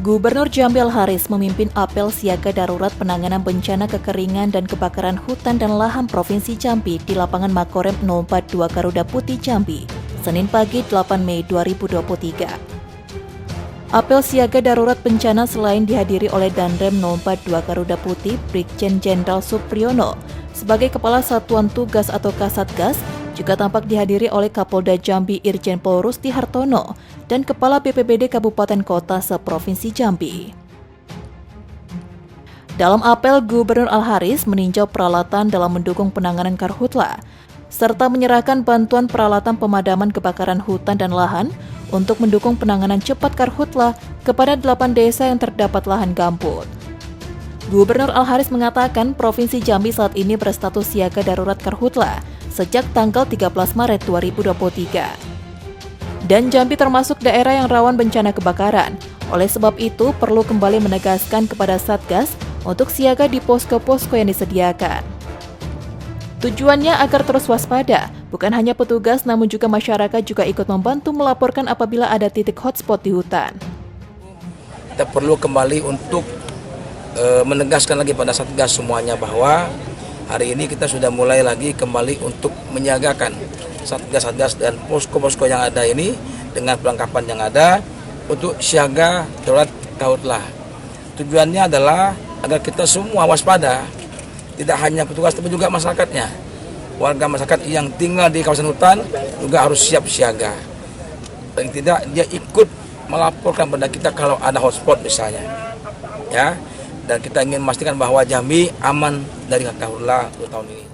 Gubernur Jambi Al-Haris memimpin apel siaga darurat penanganan bencana kekeringan dan kebakaran hutan dan lahan Provinsi Jambi di lapangan Makorem 042 Garuda Putih Jambi, Senin pagi 8 Mei 2023. Apel siaga darurat bencana selain dihadiri oleh Danrem 042 Garuda Putih Brigjen Jenderal Supriyono sebagai Kepala Satuan Tugas atau Kasatgas, juga tampak dihadiri oleh Kapolda Jambi Irjen Pol Rusti Hartono dan Kepala BPBD Kabupaten Kota se-Provinsi Jambi. Dalam apel, Gubernur Al-Haris meninjau peralatan dalam mendukung penanganan karhutla, serta menyerahkan bantuan peralatan pemadaman kebakaran hutan dan lahan untuk mendukung penanganan cepat karhutla kepada 8 desa yang terdapat lahan gambut. Gubernur Al-Haris mengatakan Provinsi Jambi saat ini berstatus siaga darurat karhutla sejak tanggal 13 Maret 2023. Dan Jambi termasuk daerah yang rawan bencana kebakaran. Oleh sebab itu, perlu kembali menegaskan kepada Satgas untuk siaga di posko-posko yang disediakan. Tujuannya agar terus waspada, bukan hanya petugas namun juga masyarakat juga ikut membantu melaporkan apabila ada titik hotspot di hutan. Kita perlu kembali untuk menegaskan lagi pada Satgas semuanya bahwa hari ini kita sudah mulai lagi kembali untuk menyiagakan Satgas-Satgas dan posko-posko yang ada ini dengan perlengkapan yang ada untuk siaga darurat karhutla. Tujuannya adalah agar kita semua waspada, tidak hanya petugas tapi juga masyarakatnya. Warga masyarakat yang tinggal di kawasan hutan juga harus siap siaga. Paling tidak dia ikut melaporkan pada kita kalau ada hotspot misalnya. Ya. Dan kita ingin memastikan bahwa Jambi aman dari karhutla untuk tahun ini.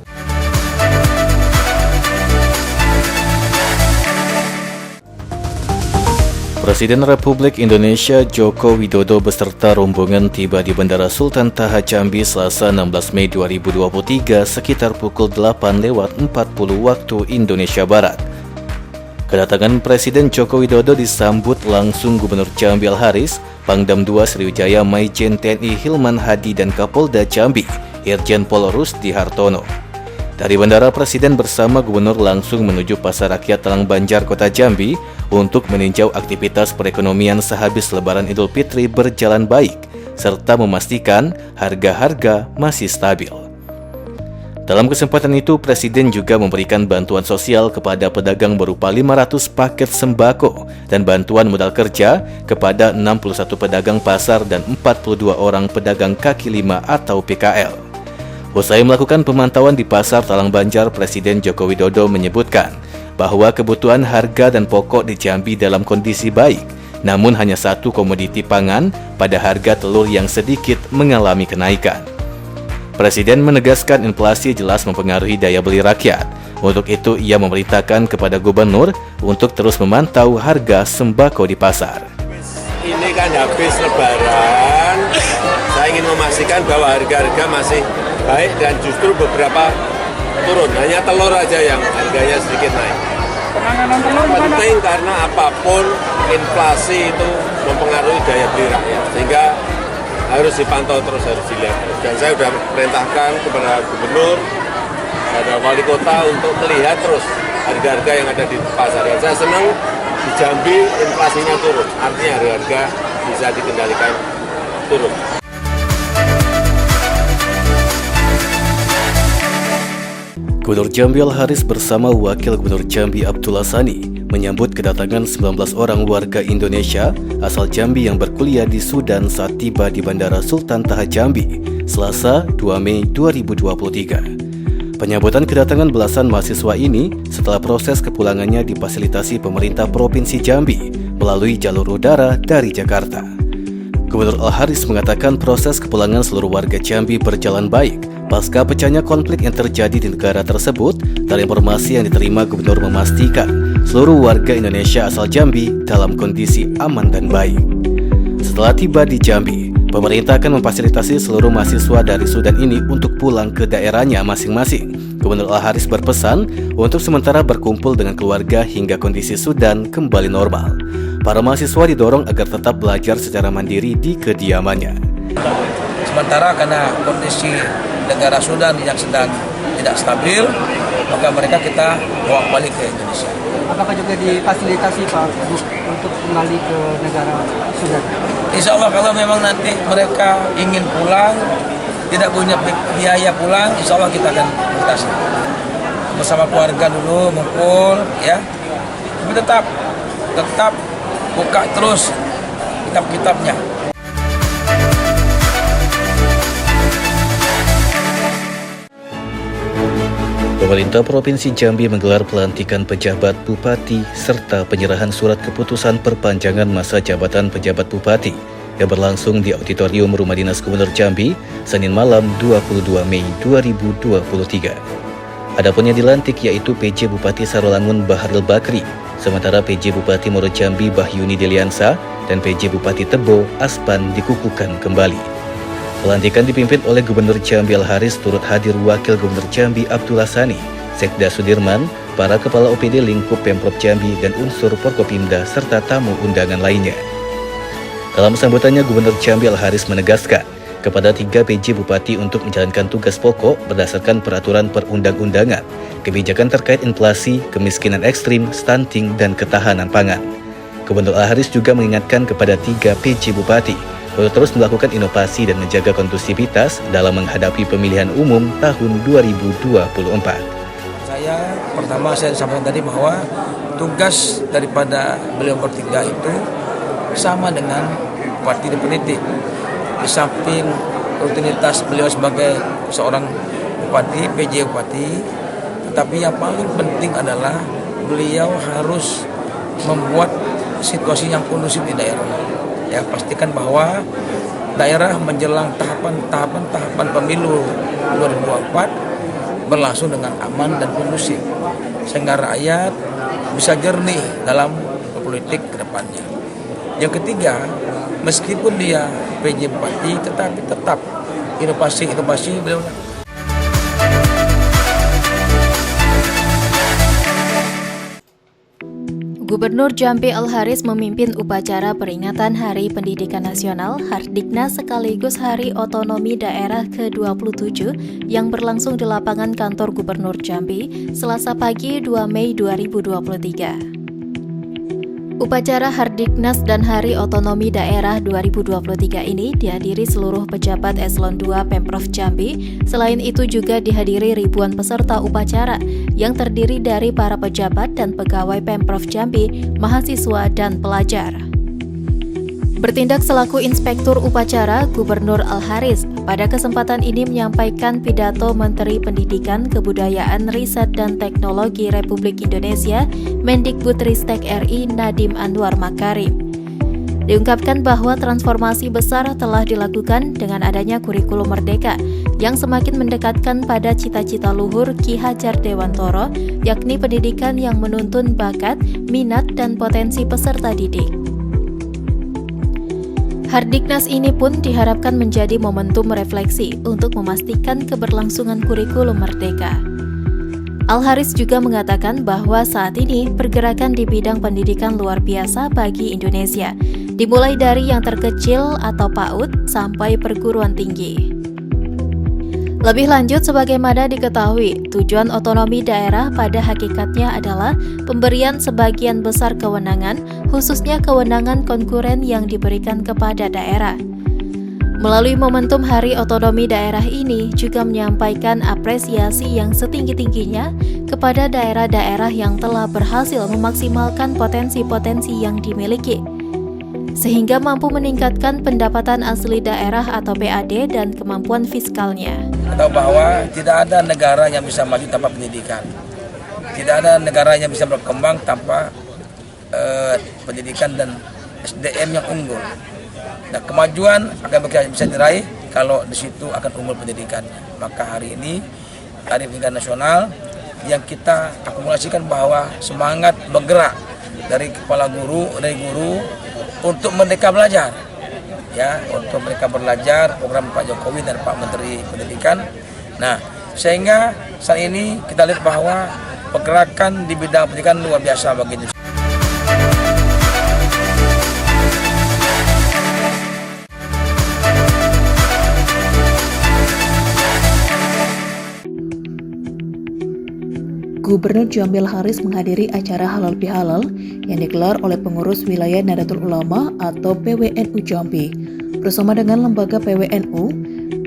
Presiden Republik Indonesia Joko Widodo beserta rombongan tiba di Bandara Sultan Taha Jambi Selasa 16 Mei 2023 sekitar pukul 8:40 waktu Indonesia Barat. Kedatangan Presiden Joko Widodo disambut langsung Gubernur Jambi Al-Haris, Pangdam II Sriwijaya Maijen TNI Hilman Hadi dan Kapolda Jambi Irjen Pol Rusti Hartono. Dari bandara, Presiden bersama Gubernur langsung menuju Pasar Rakyat Talang Banjar, Kota Jambi untuk meninjau aktivitas perekonomian sehabis Lebaran Idul Fitri berjalan baik, serta memastikan harga-harga masih stabil. Dalam kesempatan itu, Presiden juga memberikan bantuan sosial kepada pedagang berupa 500 paket sembako dan bantuan modal kerja kepada 61 pedagang pasar dan 42 orang pedagang kaki lima atau PKL. Usai melakukan pemantauan di Pasar Talang Banjar, Presiden Joko Widodo menyebutkan bahwa kebutuhan harga dan pokok di Jambi dalam kondisi baik, namun hanya satu komoditi pangan pada harga telur yang sedikit mengalami kenaikan. Presiden menegaskan inflasi jelas mempengaruhi daya beli rakyat. Untuk itu, ia memerintahkan kepada gubernur untuk terus memantau harga sembako di pasar. Ini kan habis Lebaran, saya ingin memastikan bahwa harga-harga masih baik dan justru beberapa turun. Hanya telur aja yang harganya sedikit naik. Penanganan telur penting karena apapun inflasi itu mempengaruhi daya beli rakyat. Sehingga harus dipantau terus, harus dilihat. Dan saya sudah perintahkan kepada gubernur, kepada wali kota untuk melihat terus harga-harga yang ada di pasar. Dan saya senang di Jambi inflasinya turun, artinya harga-harga bisa dikendalikan turun. Gubernur Jambi Al-Haris bersama Wakil Gubernur Jambi Abdullah Sani menyambut kedatangan 19 orang warga Indonesia asal Jambi yang berkuliah di Sudan saat tiba di Bandara Sultan Taha Jambi, Selasa 2 Mei 2023. Penyambutan kedatangan belasan mahasiswa ini setelah proses kepulangannya difasilitasi pemerintah Provinsi Jambi melalui jalur udara dari Jakarta. Gubernur Al-Haris mengatakan proses kepulangan seluruh warga Jambi berjalan baik pasca pecahnya konflik yang terjadi di negara tersebut. Dari informasi yang diterima, Gubernur memastikan seluruh warga Indonesia asal Jambi dalam kondisi aman dan baik. Setelah tiba di Jambi, pemerintah akan memfasilitasi seluruh mahasiswa dari Sudan ini untuk pulang ke daerahnya masing-masing. Gubernur Al-Haris berpesan untuk sementara berkumpul dengan keluarga hingga kondisi Sudan kembali normal. Para mahasiswa didorong agar tetap belajar secara mandiri di kediamannya. Sementara karena kondisi negara Sudan yang sedang tidak stabil, maka mereka kita bawa balik ke Indonesia. Apakah juga difasilitasi Pak untuk kembali ke negara Sudan? Insya Allah kalau memang nanti mereka ingin pulang, tidak punya biaya pulang, insya Allah kita akan batasi. Bersama keluarga dulu ngumpul, ya. Tapi tetap buka terus kitab-kitabnya. Pemerintah Provinsi Jambi menggelar pelantikan pejabat bupati serta penyerahan surat keputusan perpanjangan masa jabatan pejabat bupati yang berlangsung di Auditorium Rumah Dinas Gubernur Jambi, Senin malam 22 Mei 2023. Adapun yang dilantik yaitu PJ Bupati Sarolangun Baharil Bakri, sementara PJ Bupati Muaro Jambi Bahyuni Deliansa dan PJ Bupati Tebo Aspan dikukuhkan kembali. Pelantikan dipimpin oleh Gubernur Jambi Al-Haris, turut hadir Wakil Gubernur Jambi Abdullah Sani, Sekda Sudirman, para Kepala OPD lingkup Pemprov Jambi dan unsur Forkopimda serta tamu undangan lainnya. Dalam sambutannya, Gubernur Jambi Al-Haris menegaskan kepada 3 PJ Bupati untuk menjalankan tugas pokok berdasarkan peraturan perundang-undangan, kebijakan terkait inflasi, kemiskinan ekstrim, stunting, dan ketahanan pangan. Gubernur Al-Haris juga mengingatkan kepada 3 PJ Bupati untuk terus melakukan inovasi dan menjaga kondusivitas dalam menghadapi pemilihan umum tahun 2024. Saya sampaikan tadi bahwa tugas daripada beliau bertiga itu sama dengan bupati dan pendidik. Di samping rutinitas beliau sebagai seorang bupati, PJ Bupati, tetapi yang paling penting adalah beliau harus membuat situasi yang kondusif di daerah. Ya, pastikan bahwa daerah menjelang tahapan pemilu 2024 berlangsung dengan aman dan kondusif, sehingga rakyat bisa jernih dalam politik ke depannya. Yang ketiga, meskipun dia PJ Bupati, tetapi tetap inovasi beliau. Gubernur Jambi Al-Haris memimpin upacara peringatan Hari Pendidikan Nasional Hardiknas sekaligus Hari Otonomi Daerah ke-27 yang berlangsung di lapangan kantor Gubernur Jambi, Selasa pagi 2 Mei 2023. Upacara Hardiknas dan Hari Otonomi Daerah 2023 ini dihadiri seluruh pejabat Eselon 2 Pemprov Jambi. Selain itu juga dihadiri ribuan peserta upacara yang terdiri dari para pejabat dan pegawai Pemprov Jambi, mahasiswa dan pelajar. Bertindak selaku inspektur upacara, Gubernur Al-Haris pada kesempatan ini menyampaikan pidato Menteri Pendidikan, Kebudayaan, Riset dan Teknologi Republik Indonesia, Mendikbudristek RI Nadiem Anwar Makarim. Diungkapkan bahwa transformasi besar telah dilakukan dengan adanya kurikulum merdeka yang semakin mendekatkan pada cita-cita luhur Ki Hajar Dewantoro, yakni pendidikan yang menuntun bakat, minat, dan potensi peserta didik. Hardiknas ini pun diharapkan menjadi momentum refleksi untuk memastikan keberlangsungan kurikulum merdeka. Al-Haris juga mengatakan bahwa saat ini pergerakan di bidang pendidikan luar biasa bagi Indonesia, dimulai dari yang terkecil atau PAUD sampai perguruan tinggi. Lebih lanjut, sebagaimana diketahui, tujuan otonomi daerah pada hakikatnya adalah pemberian sebagian besar kewenangan, khususnya kewenangan konkuren yang diberikan kepada daerah. Melalui momentum Hari Otonomi Daerah ini juga menyampaikan apresiasi yang setinggi-tingginya kepada daerah-daerah yang telah berhasil memaksimalkan potensi-potensi yang dimiliki, sehingga mampu meningkatkan pendapatan asli daerah atau PAD dan kemampuan fiskalnya. Atau bahwa tidak ada negara yang bisa maju tanpa pendidikan. Tidak ada negara yang bisa berkembang tanpa pendidikan dan SDM yang unggul. Nah, kemajuan akan bisa diraih kalau di situ akan unggul pendidikan. Maka hari ini Hari Pendidikan Nasional yang kita akumulasikan bahwa semangat bergerak dari kepala guru, dari guru untuk merdeka belajar, ya, untuk mereka belajar program Pak Jokowi dan Pak Menteri Pendidikan. Nah, sehingga saat ini kita lihat bahwa pergerakan di bidang pendidikan luar biasa bagi Indonesia. Gubernur Jambi Al-Haris menghadiri acara halal bihalal yang digelar oleh pengurus wilayah Nahdlatul Ulama atau PWNU Jambi bersama dengan lembaga PWNU,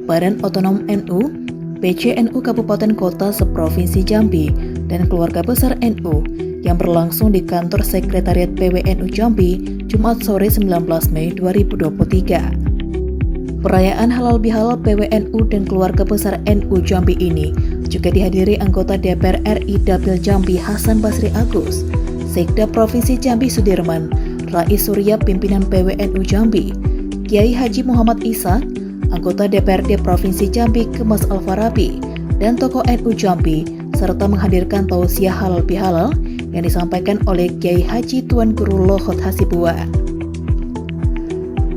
Badan Otonom NU, PCNU Kabupaten Kota seprovinsi Jambi, dan keluarga besar NU yang berlangsung di kantor Sekretariat PWNU Jambi Jumat sore 19 Mei 2023. Perayaan halal bihalal PWNU dan keluarga besar NU Jambi ini juga dihadiri anggota DPR RI Dapil Jambi Hasan Basri Agus, Sekda Provinsi Jambi Sudirman, Rais Surya pimpinan PWNU Jambi, Kiai Haji Muhammad Isa, anggota DPRD Provinsi Jambi Kemas Al-Farabi, dan tokoh NU Jambi, serta menghadirkan tausiah halal bihalal yang disampaikan oleh Kiai Haji Tuan Guru Lohot Hasibuwa.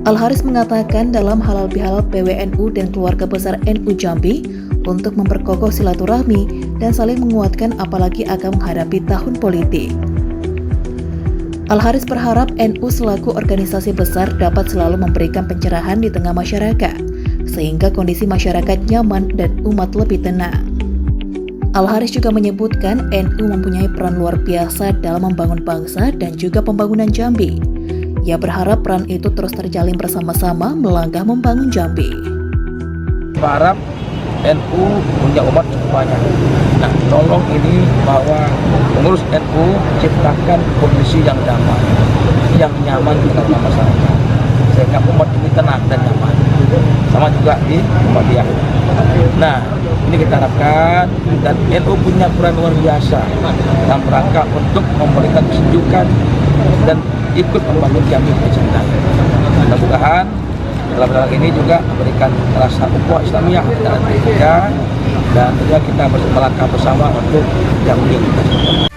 Al-Haris mengatakan dalam halal bihalal PWNU dan keluarga besar NU Jambi untuk memperkokoh silaturahmi dan saling menguatkan apalagi akan menghadapi tahun politik. Al-Haris berharap NU selaku organisasi besar dapat selalu memberikan pencerahan di tengah masyarakat, sehingga kondisi masyarakat nyaman dan umat lebih tenang. Al-Haris juga menyebutkan NU mempunyai peran luar biasa dalam membangun bangsa dan juga pembangunan Jambi. Ia berharap peran itu terus terjalin bersama-sama melangkah membangun Jambi. Berharap NU punya umat cukup banyak. Nah, tolong ini bahwa pengurus NU ciptakan kondisi yang damai, yang nyaman di tengah masyarakat, sehingga umat ini tenang dan nyaman. Sama juga di Muhammadiyah. Nah, ini kita harapkan dan NU punya peran luar biasa dalam rangka untuk memberikan kesejukan dan ikut membangun Jambi tercinta. Mudah-mudahan dalam hal ini juga memberikan rasa ukhuwah Islamiyah antara kita dan juga kita melangkah bersama untuk Jambi yang kita cinta.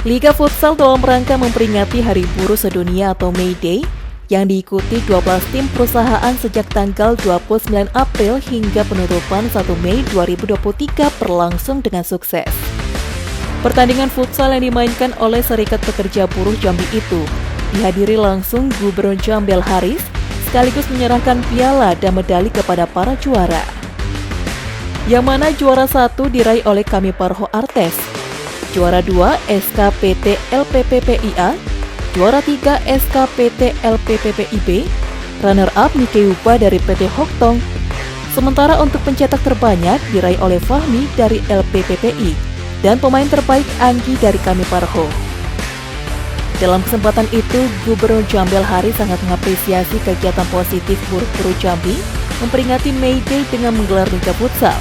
Liga Futsal dalam rangka memperingati Hari Buruh Sedunia atau May Day yang diikuti 12 tim perusahaan sejak tanggal 29 April hingga penutupan 1 Mei 2023 berlangsung dengan sukses. Pertandingan futsal yang dimainkan oleh Serikat Pekerja Buruh Jambi itu dihadiri langsung Gubernur Jambi Al-Haris sekaligus menyerahkan piala dan medali kepada para juara. Yang mana juara 1 diraih oleh Kami Parho Artes, juara 2 SKPT LPPPIA, juara 3 SKPT LPPPIB, runner-up Nike Upa dari PT Hoktong. Sementara untuk pencetak terbanyak diraih oleh Fahmi dari LPPPI dan pemain terbaik Anggi dari Kami Parho. Dalam kesempatan itu, Gubernur Jambi Al-Haris sangat mengapresiasi kegiatan positif buruh-buruh Jambi memperingati May Day dengan menggelar Liga Futsal.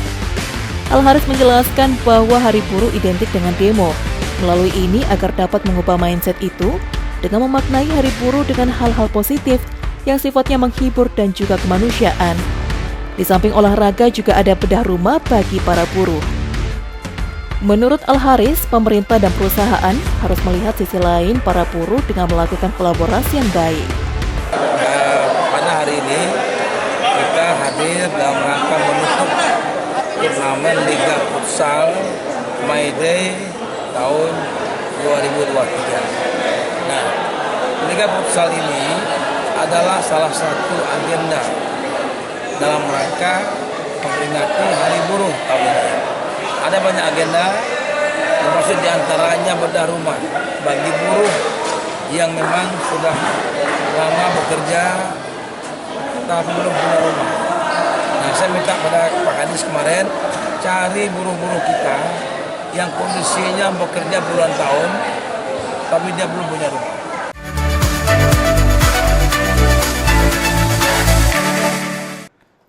Al-Haris menjelaskan bahwa Hari Buruh identik dengan demo. Melalui ini agar dapat mengubah mindset itu dengan memaknai Hari Buruh dengan hal-hal positif yang sifatnya menghibur dan juga kemanusiaan. Di samping olahraga juga ada bedah rumah bagi para buruh. Menurut Al-Haris, pemerintah dan perusahaan harus melihat sisi lain para buruh dengan melakukan kolaborasi yang baik. Pada hari ini kita hadir dalam rangka menutup turnamen Liga Futsal May Day tahun 2023. Nah, Liga Futsal ini adalah salah satu agenda dalam rangka memperingati Hari Buruh tahun ini. Ada banyak agenda, termasuk diantaranya bedah rumah bagi buruh yang memang sudah lama bekerja tapi belum punya rumah. Nah, saya minta pada Pak Kadis kemarin cari buruh-buruh kita yang kondisinya bekerja puluhan tahun tapi dia belum punya rumah.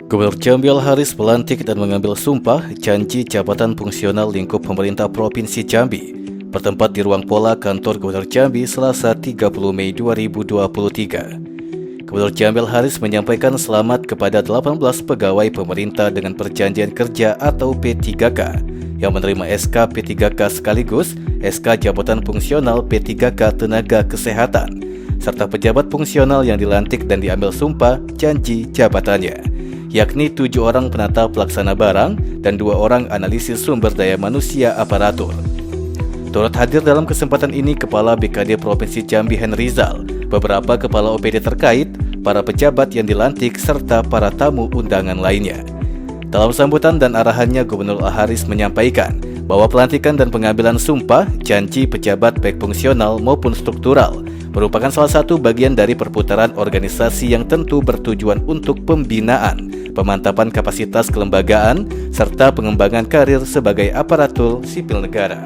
Gubernur Jambi Al-Haris melantik dan mengambil sumpah janji jabatan fungsional lingkup pemerintah Provinsi Jambi bertempat di ruang pola kantor Gubernur Jambi Selasa 30 Mei 2023. Gubernur Jambi Al-Haris menyampaikan selamat kepada 18 pegawai pemerintah dengan perjanjian kerja atau P3K yang menerima SK P3K sekaligus SK Jabatan Fungsional P3K Tenaga Kesehatan serta pejabat fungsional yang dilantik dan diambil sumpah janji jabatannya, yakni 7 orang penata pelaksana barang dan 2 orang analisis sumber daya manusia aparatur. Turut hadir dalam kesempatan ini Kepala BKD Provinsi Jambi Henry Rizal, beberapa kepala OPD terkait, para pejabat yang dilantik, serta para tamu undangan lainnya. Dalam sambutan dan arahannya, Gubernur Al-Harith menyampaikan bahwa pelantikan dan pengambilan sumpah janji pejabat baik fungsional maupun struktural merupakan salah satu bagian dari perputaran organisasi yang tentu bertujuan untuk pembinaan, pemantapan kapasitas kelembagaan, serta pengembangan karir sebagai aparatur sipil negara.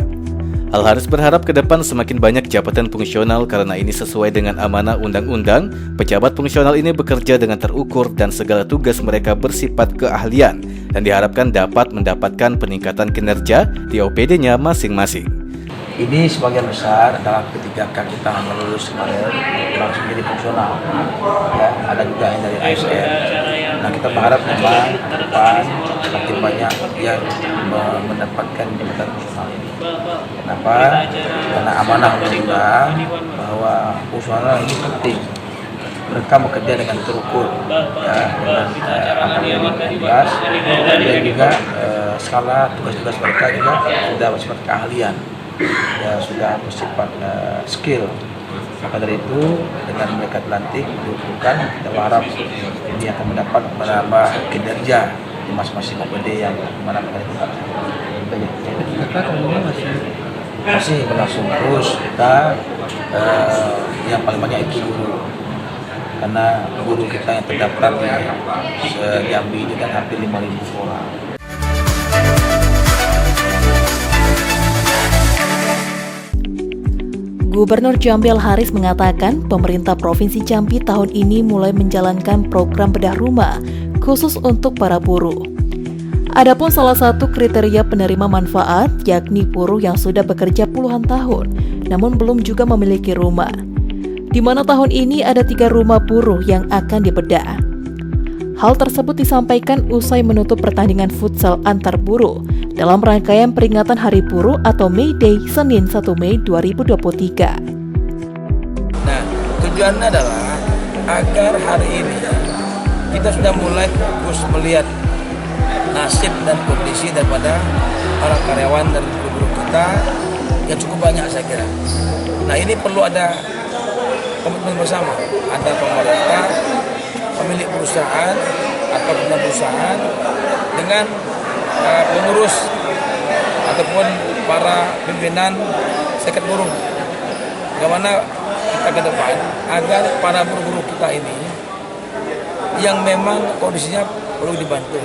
Al-Harith berharap ke depan semakin banyak jabatan fungsional karena ini sesuai dengan amanah undang-undang. Pejabat fungsional ini bekerja dengan terukur dan segala tugas mereka bersifat keahlian dan diharapkan dapat mendapatkan peningkatan kinerja di OPD-nya masing-masing. Ini sebagian besar adalah ketika kita lulus kemarin langsung jadi fungsional. Ya, ada juga yang dari ASN. Nah, kita berharap memang ke depan semakin banyak yang mendapatkan jabatan fungsional ini. Kenapa? Karena amanah undang-undang bahwa fungsional ini penting. Mereka bekerja dengan terukur, ya, dengan angka jelas, dan juga skala tugas-tugas mereka juga sudah bersifat keahlian, ya, sudah bersifat skill. Maka dari itu, dengan mereka dilantik, diusulkan, kita berharap ini akan menambah kinerja di masing-masing OPD yang mana mereka ditempatkan. Masih berlangsung terus. Kita yang paling banyak itu guru, karena guru kita yang terdaftar di Jambi ini kan hampir 5.000 orang. Gubernur Jambi Al-Harith mengatakan pemerintah Provinsi Jambi tahun ini mulai menjalankan program bedah rumah khusus untuk para buruh. Adapun salah satu kriteria penerima manfaat yakni buruh yang sudah bekerja puluhan tahun namun belum juga memiliki rumah, di mana tahun ini ada 3 rumah buruh yang akan dibedah. Hal tersebut disampaikan usai menutup pertandingan futsal antar buruh dalam rangkaian peringatan Hari Buruh atau May Day Senin 1 Mei 2023. Nah, tujuannya adalah agar hari ini kita sudah mulai fokus melihat nasib dan kondisi daripada para karyawan dan buruh kita yang cukup banyak, saya kira. Nah, ini perlu ada komitmen bersama antara pemerintah, pemilik perusahaan atau perusahaan dengan pengurus ataupun para pimpinan serikat buruh. Bagaimana kita ke depan agar para buruh-buruh kita ini yang memang kondisinya perlu dibantu.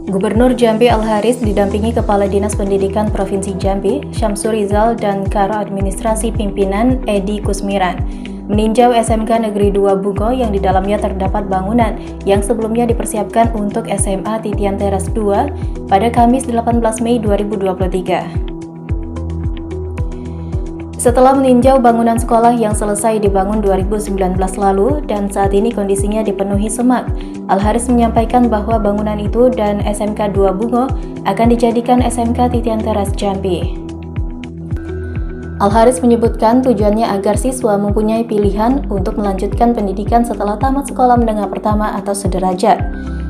Gubernur Jambi Al-Harith didampingi Kepala Dinas Pendidikan Provinsi Jambi, Syamsur Rizal, dan Karo Administrasi Pimpinan Edi Kusmiran meninjau SMK Negeri 2 Bungo yang di dalamnya terdapat bangunan yang sebelumnya dipersiapkan untuk SMA Titian Teras 2 pada Kamis 18 Mei 2023. Setelah meninjau bangunan sekolah yang selesai dibangun 2019 lalu dan saat ini kondisinya dipenuhi semak, Al-Harith menyampaikan bahwa bangunan itu dan SMK 2 Bungo akan dijadikan SMK Titian Teras Jambi. Al-Harith menyebutkan tujuannya agar siswa mempunyai pilihan untuk melanjutkan pendidikan setelah tamat sekolah menengah pertama atau sederajat,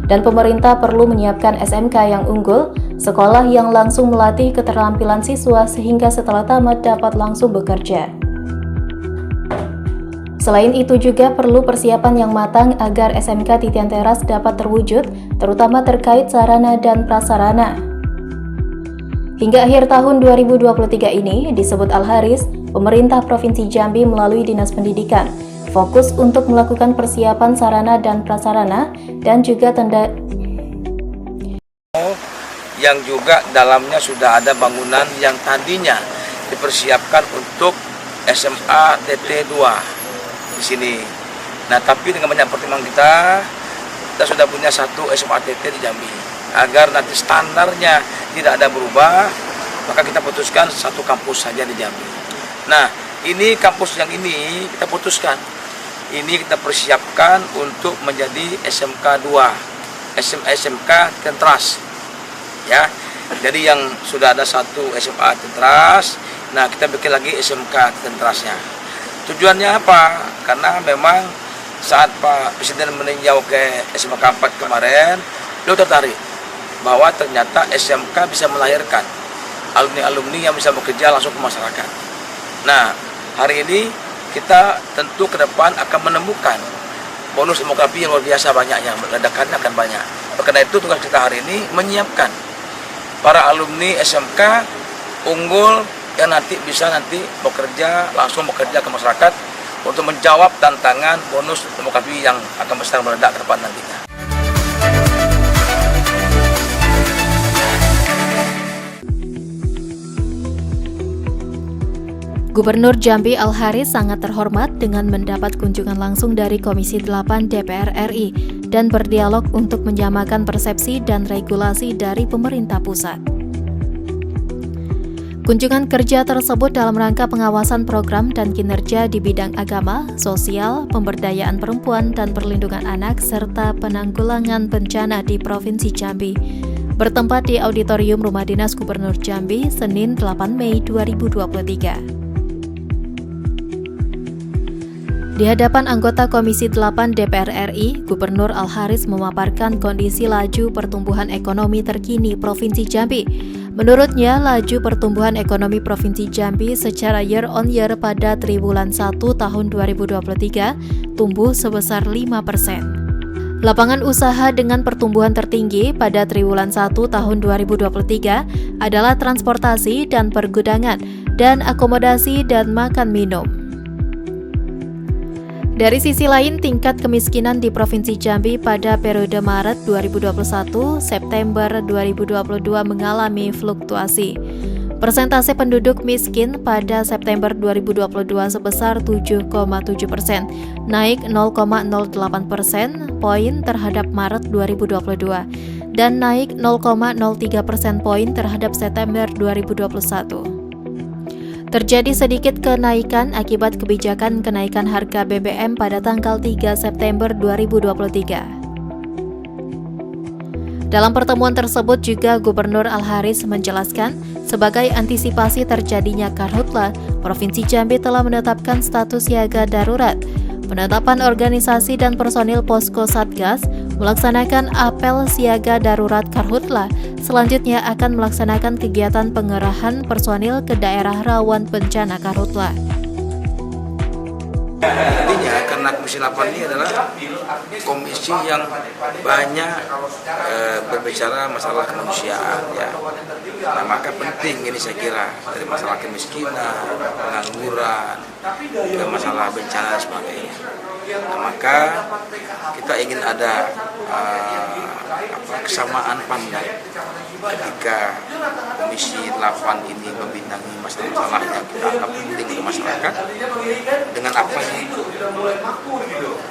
dan pemerintah perlu menyiapkan SMK yang unggul, sekolah yang langsung melatih keterampilan siswa sehingga setelah tamat dapat langsung bekerja. Selain itu juga perlu persiapan yang matang agar SMK Titian Teras dapat terwujud, terutama terkait sarana dan prasarana. Hingga akhir tahun 2023 ini, disebut Al-Harith, pemerintah Provinsi Jambi melalui Dinas Pendidikan fokus untuk melakukan persiapan sarana dan prasarana dan juga yang juga dalamnya sudah ada bangunan yang tadinya dipersiapkan untuk SMA TT 2 di sini. Nah, tapi dengan banyak pertimbangan kita sudah punya satu SMA TT di Jambi. Agar nanti standarnya tidak ada berubah, maka kita putuskan satu kampus saja di Jambi. Nah, ini kampus yang ini kita putuskan. Ini kita persiapkan untuk menjadi SMK 2, SMK Tentras. Ya, jadi yang sudah ada satu SMA Tentras, nah kita bikin lagi SMK Tentrasnya. Tujuannya apa? Karena memang saat Pak Presiden meninjau ke SMK 4 kemarin, beliau tertarik bahwa ternyata SMK bisa melahirkan alumni-alumni yang bisa bekerja langsung ke masyarakat. Nah, hari ini kita tentu ke depan akan menemukan bonus demografi yang luar biasa banyaknya, ledakannya akan banyak. Karena itu tugas kita hari ini menyiapkan para alumni SMK unggul yang nanti bisa langsung bekerja ke masyarakat untuk menjawab tantangan bonus demografi yang akan besar meledak ke depan nantinya. Gubernur Jambi Al-Haris sangat terhormat dengan mendapat kunjungan langsung dari Komisi 8 DPR RI dan berdialog untuk menyamakan persepsi dan regulasi dari pemerintah pusat. Kunjungan kerja tersebut dalam rangka pengawasan program dan kinerja di bidang agama, sosial, pemberdayaan perempuan dan perlindungan anak, serta penanggulangan bencana di Provinsi Jambi, bertempat di Auditorium Rumah Dinas Gubernur Jambi, Senin 8 Mei 2023. Di hadapan anggota Komisi 8 DPR RI, Gubernur Al-Haris memaparkan kondisi laju pertumbuhan ekonomi terkini Provinsi Jambi. Menurutnya, laju pertumbuhan ekonomi Provinsi Jambi secara year-on-year pada triwulan 1 tahun 2023 tumbuh sebesar 5%. Lapangan usaha dengan pertumbuhan tertinggi pada triwulan 1 tahun 2023 adalah transportasi dan pergudangan, dan akomodasi dan makan minum. Dari sisi lain, tingkat kemiskinan di Provinsi Jambi pada periode Maret 2021 September 2022 mengalami fluktuasi. Persentase penduduk miskin pada September 2022 sebesar 7,7%, naik 0,08% poin terhadap Maret 2022 dan naik 0,03% poin terhadap September 2021. Terjadi sedikit kenaikan akibat kebijakan kenaikan harga BBM pada tanggal 3 September 2023. Dalam pertemuan tersebut juga Gubernur Al-Haris menjelaskan, sebagai antisipasi terjadinya karhutla, Provinsi Jambi telah menetapkan status siaga darurat. Penetapan organisasi dan personil posko Satgas melaksanakan apel siaga darurat karhutla. Selanjutnya akan melaksanakan kegiatan pengerahan personil ke daerah rawan bencana karhutla. Intinya karena Komisi 8 ini adalah komisi yang banyak berbicara masalah kemanusiaan, ya. Nah, maka penting ini saya kira dari masalah kemiskinan, pengangguran, ke masalah bencana dan sebagainya. Nah, maka kita ingin ada kesamaan pandang ketika Komisi 8 ini membintangi masalah-masalah yang kita anggap penting untuk masyarakat dengan apa yang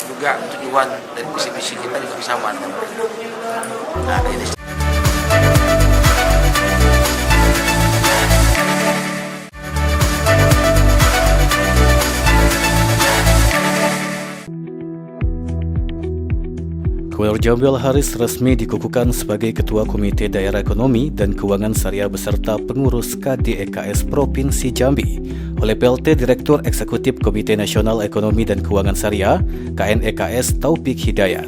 juga tujuan dan visi-misi kita juga kesamaan. Nah, ini Gubernur Jambi Al-Haris resmi dikukuhkan sebagai Ketua Komite Daerah Ekonomi dan Keuangan Syariah beserta pengurus KDEKS Provinsi Jambi oleh PLT Direktur Eksekutif Komite Nasional Ekonomi dan Keuangan Syariah KNEKS Taufik Hidayat.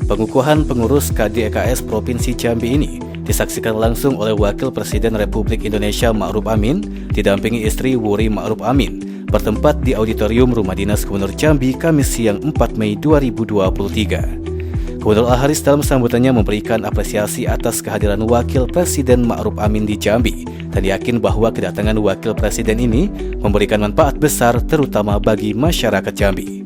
Pengukuhan pengurus KDEKS Provinsi Jambi ini disaksikan langsung oleh Wakil Presiden Republik Indonesia Ma'ruf Amin didampingi istri Wuri Ma'ruf Amin bertempat di Auditorium Rumah Dinas Gubernur Jambi Kamis siang 4 Mei 2023. Gubernur Al-Haris dalam sambutannya memberikan apresiasi atas kehadiran Wakil Presiden Ma'ruf Amin di Jambi dan yakin bahwa kedatangan Wakil Presiden ini memberikan manfaat besar terutama bagi masyarakat Jambi.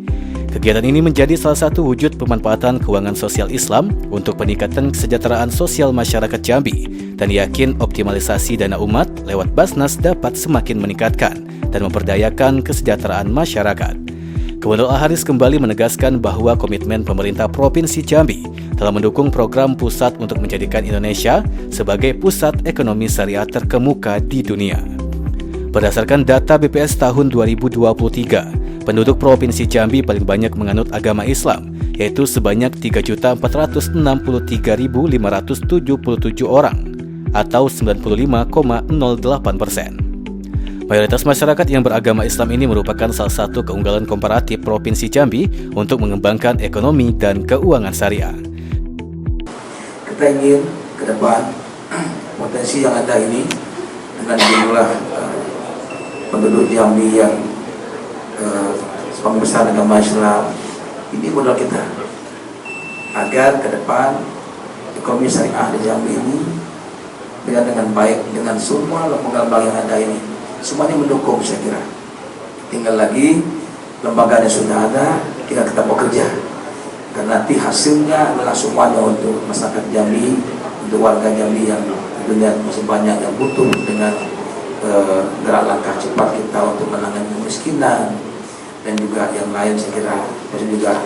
Kegiatan ini menjadi salah satu wujud pemanfaatan keuangan sosial Islam untuk peningkatan kesejahteraan sosial masyarakat Jambi dan yakin optimalisasi dana umat lewat Basnas dapat semakin meningkatkan dan memperdayakan kesejahteraan masyarakat. Gubernur Al-Haris kembali menegaskan bahwa komitmen pemerintah Provinsi Jambi telah mendukung program pusat untuk menjadikan Indonesia sebagai pusat ekonomi syariah terkemuka di dunia. Berdasarkan data BPS tahun 2023, penduduk Provinsi Jambi paling banyak menganut agama Islam, yaitu sebanyak 3.463.577 orang, atau 95,08%. Mayoritas masyarakat yang beragama Islam ini merupakan salah satu keunggulan komparatif Provinsi Jambi untuk mengembangkan ekonomi dan keuangan syariah. Kita ingin ke depan potensi yang ada ini dengan jumlah penduduk Jambi yang pembesar agama Islam. Ini modal kita agar ke depan ekonomi syariah di Jambi ini dengan baik, dengan semua lembaga-lembaga yang ada ini semuanya mendukung. Saya kira tinggal lagi lembaganya sudah ada, tinggal kita bekerja, karena nanti hasilnya adalah semuanya untuk masyarakat Jambi, untuk warga Jambi yang tentunya masih banyak yang butuh dengan gerak langkah cepat kita untuk menangani kemiskinan dan juga yang lain. Saya kira masih juga.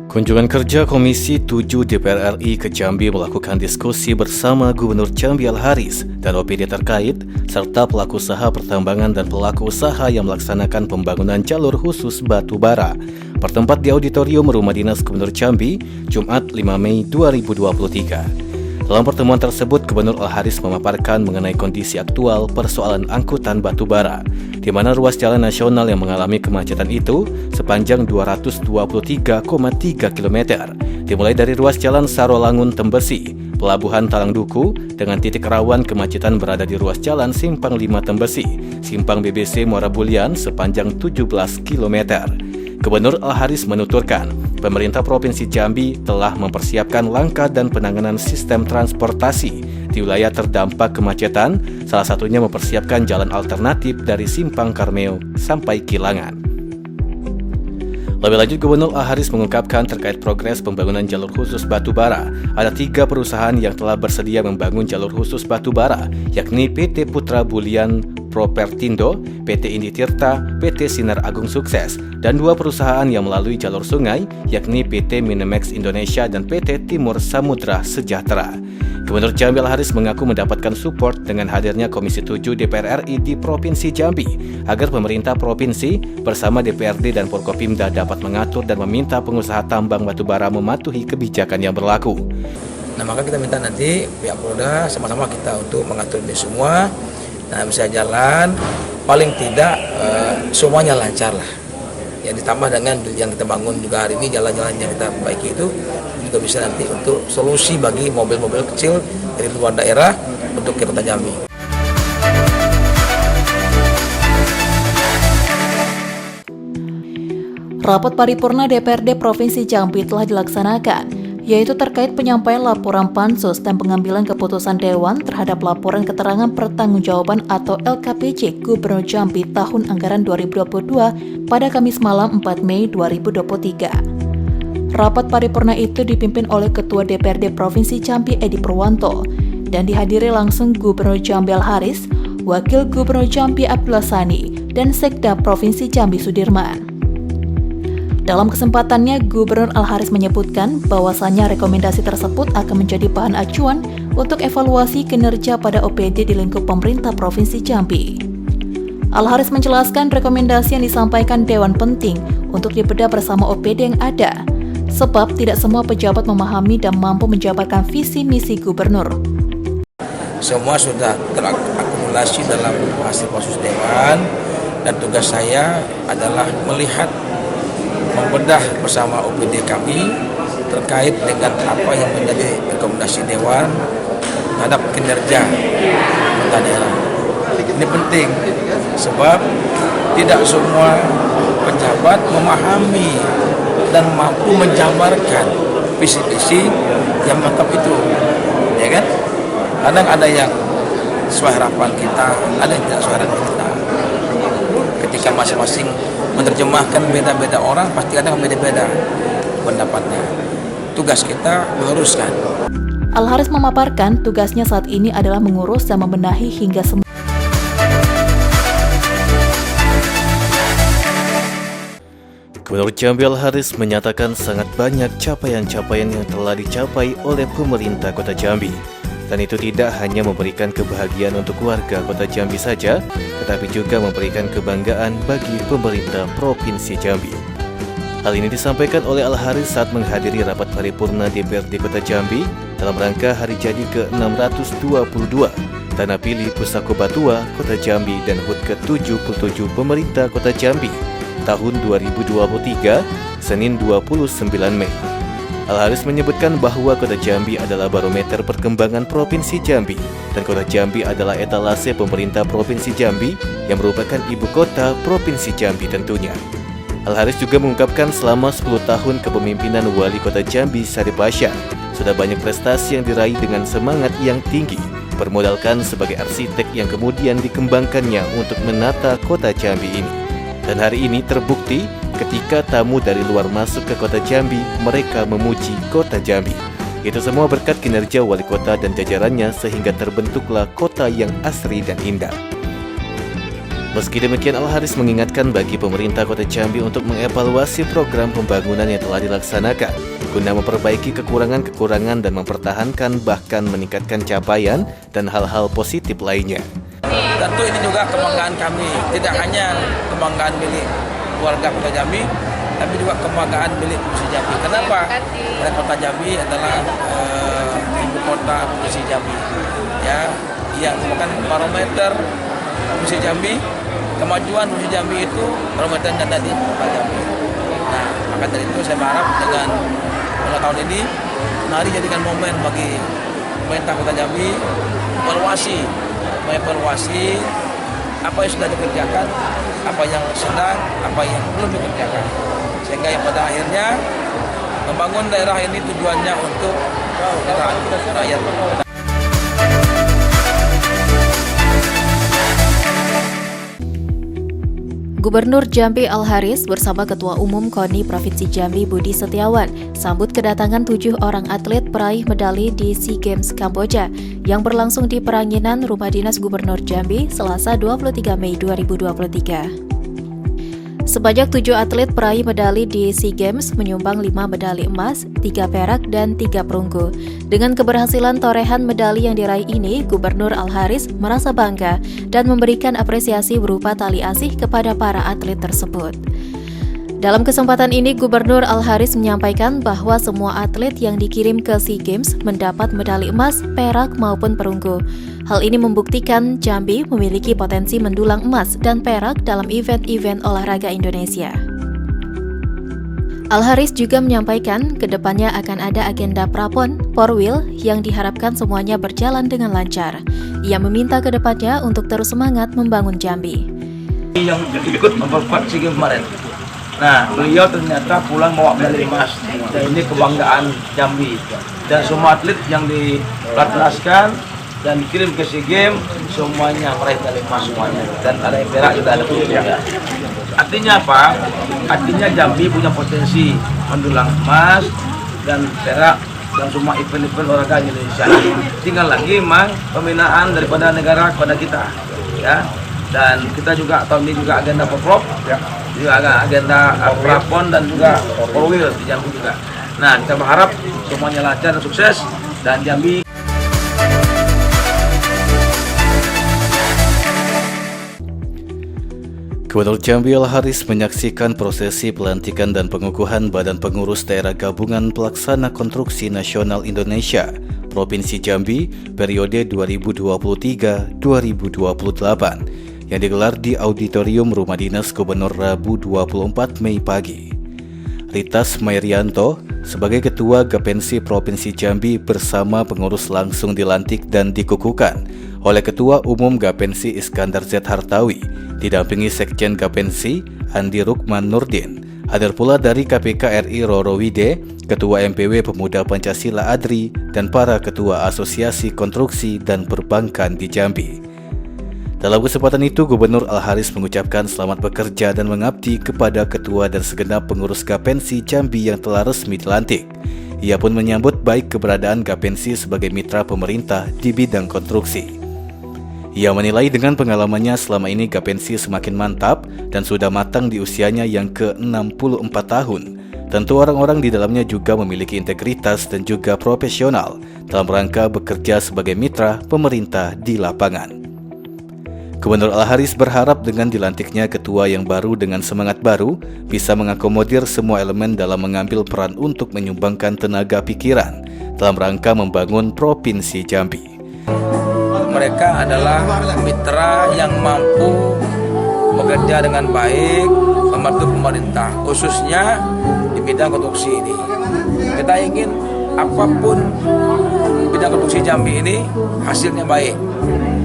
Kunjungan kerja Komisi 7 DPR RI ke Jambi melakukan diskusi bersama Gubernur Jambi Al-Haris dan OPD terkait, serta pelaku usaha pertambangan dan pelaku usaha yang melaksanakan pembangunan jalur khusus batu bara, bertempat di Auditorium Rumah Dinas Gubernur Jambi, Jumat 5 Mei 2023. Dalam pertemuan tersebut, Gubernur Al-Haris memaparkan mengenai kondisi aktual persoalan angkutan batu bara, di mana ruas jalan nasional yang mengalami kemacetan itu sepanjang 223,3 km, dimulai dari ruas jalan Sarolangun Tembesi, Pelabuhan Talang Duku, dengan titik rawan kemacetan berada di ruas jalan Simpang 5 Tembesi, Simpang BBC Muara Bulian sepanjang 17 km. Gubernur Al-Haris menuturkan, pemerintah Provinsi Jambi telah mempersiapkan langkah dan penanganan sistem transportasi di wilayah terdampak kemacetan, salah satunya mempersiapkan jalan alternatif dari Simpang Karmeo sampai Kilangan. Lebih lanjut, Gubernur Al-Haris mengungkapkan terkait progres pembangunan jalur khusus batu bara. Ada 3 perusahaan yang telah bersedia membangun jalur khusus batu bara, yakni PT Putra Bulian Propertindo, PT Indi Tirta, PT Sinar Agung Sukses, dan 2 perusahaan yang melalui jalur sungai, yakni PT Minimax Indonesia dan PT Timur Samudra Sejahtera. Gubernur Jambi Al-Haris mengaku mendapatkan support dengan hadirnya Komisi 7 DPR RI di Provinsi Jambi, agar pemerintah provinsi bersama DPRD dan Forkopimda dapat mengatur dan meminta pengusaha tambang batubara mematuhi kebijakan yang berlaku. Nah, maka kita minta nanti pihak Polda sama-sama kita untuk mengatur ini semua. Nah, bisa jalan, paling tidak semuanya lancar lah. Yang ditambah dengan yang kita bangun juga hari ini, jalan-jalan yang kita perbaiki itu juga bisa nanti untuk solusi bagi mobil-mobil kecil dari luar daerah untuk ke Kota Jambi. Rapat paripurna DPRD Provinsi Jambi telah dilaksanakan, yaitu terkait penyampaian laporan Pansus dan pengambilan keputusan Dewan terhadap laporan keterangan pertanggungjawaban atau LKPJ Gubernur Jambi tahun anggaran 2022 pada Kamis malam 4 Mei 2023. Rapat paripurna itu dipimpin oleh Ketua DPRD Provinsi Jambi Edi Purwanto dan dihadiri langsung Gubernur Jambi Al-Haris, Wakil Gubernur Jambi Abdullah Sani, dan Sekda Provinsi Jambi Sudirman. Dalam kesempatannya, Gubernur Al-Haris menyebutkan bahwasannya rekomendasi tersebut akan menjadi bahan acuan untuk evaluasi kinerja pada OPD di lingkup pemerintah Provinsi Jambi. Al-Haris menjelaskan rekomendasi yang disampaikan Dewan penting untuk dibedah bersama OPD yang ada, sebab tidak semua pejabat memahami dan mampu menjabarkan visi misi Gubernur. Semua sudah terakumulasi dalam hasil proses Dewan, dan tugas saya adalah melihat, membedah bersama OPD kami terkait dengan apa yang menjadi rekomendasi Dewan terhadap kinerja pemerintah daerah. Ini penting sebab tidak semua pejabat memahami dan mampu menjabarkan visi-visi yang mantap itu, ya kan? Kadang ada yang sesuai harapan kita, ada yang tidak sesuai harapan kita. Ketika masing-masing menerjemahkan beda-beda orang, pasti kadang beda-beda pendapatnya. Tugas kita meluruskan. Al-Haris memaparkan tugasnya saat ini adalah mengurus dan membenahi hingga semua. Gubernur Jambi Al-Haris menyatakan sangat banyak capaian-capaian yang telah dicapai oleh pemerintah Kota Jambi. Dan itu tidak hanya memberikan kebahagiaan untuk warga Kota Jambi saja, tetapi juga memberikan kebanggaan bagi pemerintah Provinsi Jambi. Hal ini disampaikan oleh Al-Haris saat menghadiri rapat paripurna DPRD Kota Jambi dalam rangka hari jadi ke-622 Tanah Pilih Pusako Batua Kota Jambi dan HUT ke-77 Pemerintah Kota Jambi tahun 2023, Senin 29 Mei. Al-Haris menyebutkan bahwa Kota Jambi adalah barometer perkembangan Provinsi Jambi dan Kota Jambi adalah etalase pemerintah Provinsi Jambi yang merupakan ibu kota Provinsi Jambi tentunya. Al-Haris juga mengungkapkan selama 10 tahun kepemimpinan Wali Kota Jambi Syarif Hasyam sudah banyak prestasi yang diraih dengan semangat yang tinggi, bermodalkan sebagai arsitek yang kemudian dikembangkannya untuk menata Kota Jambi ini. Dan hari ini terbukti ketika tamu dari luar masuk ke Kota Jambi, mereka memuji Kota Jambi. Itu semua berkat kinerja wali kota dan jajarannya sehingga terbentuklah kota yang asri dan indah. Meski demikian, Al-Haris mengingatkan bagi pemerintah Kota Jambi untuk mengevaluasi program pembangunan yang telah dilaksanakan guna memperbaiki kekurangan-kekurangan dan mempertahankan bahkan meningkatkan capaian dan hal-hal positif lainnya. Tentu ini juga kebanggaan kami, tidak hanya kebanggaan milik warga Kota Jambi, tapi juga kebanggaan milik Provinsi Jambi. Kenapa? Karena Kota Jambi adalah ibu kota Provinsi Jambi, ya, yang merupakan barometer Provinsi Jambi. Kemajuan Provinsi Jambi itu barometernya ada di Kota Jambi. Nah, maka dari itu saya berharap dengan mulai tahun ini, mari jadikan momen bagi pemerintah Kota Jambi mengevaluasi apa yang sudah dikerjakan, apa yang sedang, apa yang belum dikerjakan, sehingga yang pada akhirnya membangun daerah ini tujuannya untuk rakyat. Gubernur Jambi Al-Haris bersama Ketua Umum KONI Provinsi Jambi Budi Setiawan sambut kedatangan 7 orang atlet peraih medali di SEA Games Kamboja yang berlangsung di Peranginan Rumah Dinas Gubernur Jambi Selasa 23 Mei 2023. Sebanyak 7 atlet peraih medali di SEA Games menyumbang 5 medali emas, 3 perak, dan 3 perunggu. Dengan keberhasilan torehan medali yang diraih ini, Gubernur Al-Haris merasa bangga dan memberikan apresiasi berupa tali asih kepada para atlet tersebut. Dalam kesempatan ini, Gubernur Al-Haris menyampaikan bahwa semua atlet yang dikirim ke SEA Games mendapat medali emas, perak, maupun perunggu. Hal ini membuktikan Jambi memiliki potensi mendulang emas dan perak dalam event-event olahraga Indonesia. Al-Haris juga menyampaikan kedepannya akan ada agenda prapon, porwil yang diharapkan semuanya berjalan dengan lancar. Ia meminta kedepannya untuk terus semangat membangun Jambi. Yang ikut memperkuat SEA Games kemarin. Nah, beliau ternyata pulang bawa medali emas. Dan ini kebanggaan Jambi. Dan semua atlet yang dilatnaskan dan dikirim ke SEA Games semuanya meraih medali emas semuanya. Dan ada yang perak juga ada perunggu. Artinya apa? Artinya Jambi punya potensi mendulang emas dan perak dan semua event-event olahraga Indonesia. Tinggal lagi memang pembinaan daripada negara kepada kita, ya. Dan kita juga tahun ini juga agenda Poprov, ya. Juga agenda prapon dan juga porwil di Jambi juga. Nah, kita berharap semuanya lancar dan sukses dan Jambi. Gubernur Jambi Al-Haris menyaksikan prosesi pelantikan dan pengukuhan Badan Pengurus Daerah Gabungan Pelaksana Konstruksi Nasional Indonesia Provinsi Jambi periode 2023-2028 yang digelar di Auditorium Rumah Dinas Gubernur Rabu 24 Mei pagi. Ritas Mairianto sebagai Ketua Gapensi Provinsi Jambi bersama pengurus langsung dilantik dan dikukuhkan oleh Ketua Umum Gapensi Iskandar Z. Hartawi, didampingi Sekjen Gapensi Andi Rukman Nurdin. Hadir pula dari KPK RI Roro Wide, Ketua MPW Pemuda Pancasila Adri, dan para Ketua Asosiasi Konstruksi dan Perbankan di Jambi. Dalam kesempatan itu, Gubernur Al-Haris mengucapkan selamat bekerja dan mengabdi kepada Ketua dan segenap pengurus Gapensi Jambi yang telah resmi dilantik. Ia pun menyambut baik keberadaan Gapensi sebagai mitra pemerintah di bidang konstruksi. Ia menilai dengan pengalamannya selama ini Gapensi semakin mantap dan sudah matang di usianya yang ke-64 tahun. Tentu orang-orang di dalamnya juga memiliki integritas dan juga profesional dalam rangka bekerja sebagai mitra pemerintah di lapangan. Gubernur Al-Haris berharap dengan dilantiknya ketua yang baru dengan semangat baru bisa mengakomodir semua elemen dalam mengambil peran untuk menyumbangkan tenaga pikiran dalam rangka membangun Provinsi Jambi. Mereka adalah mitra yang mampu bekerja dengan baik membantu pemerintah, khususnya di bidang konstruksi ini. Kita ingin apapun bidang produksi Jambi ini hasilnya baik.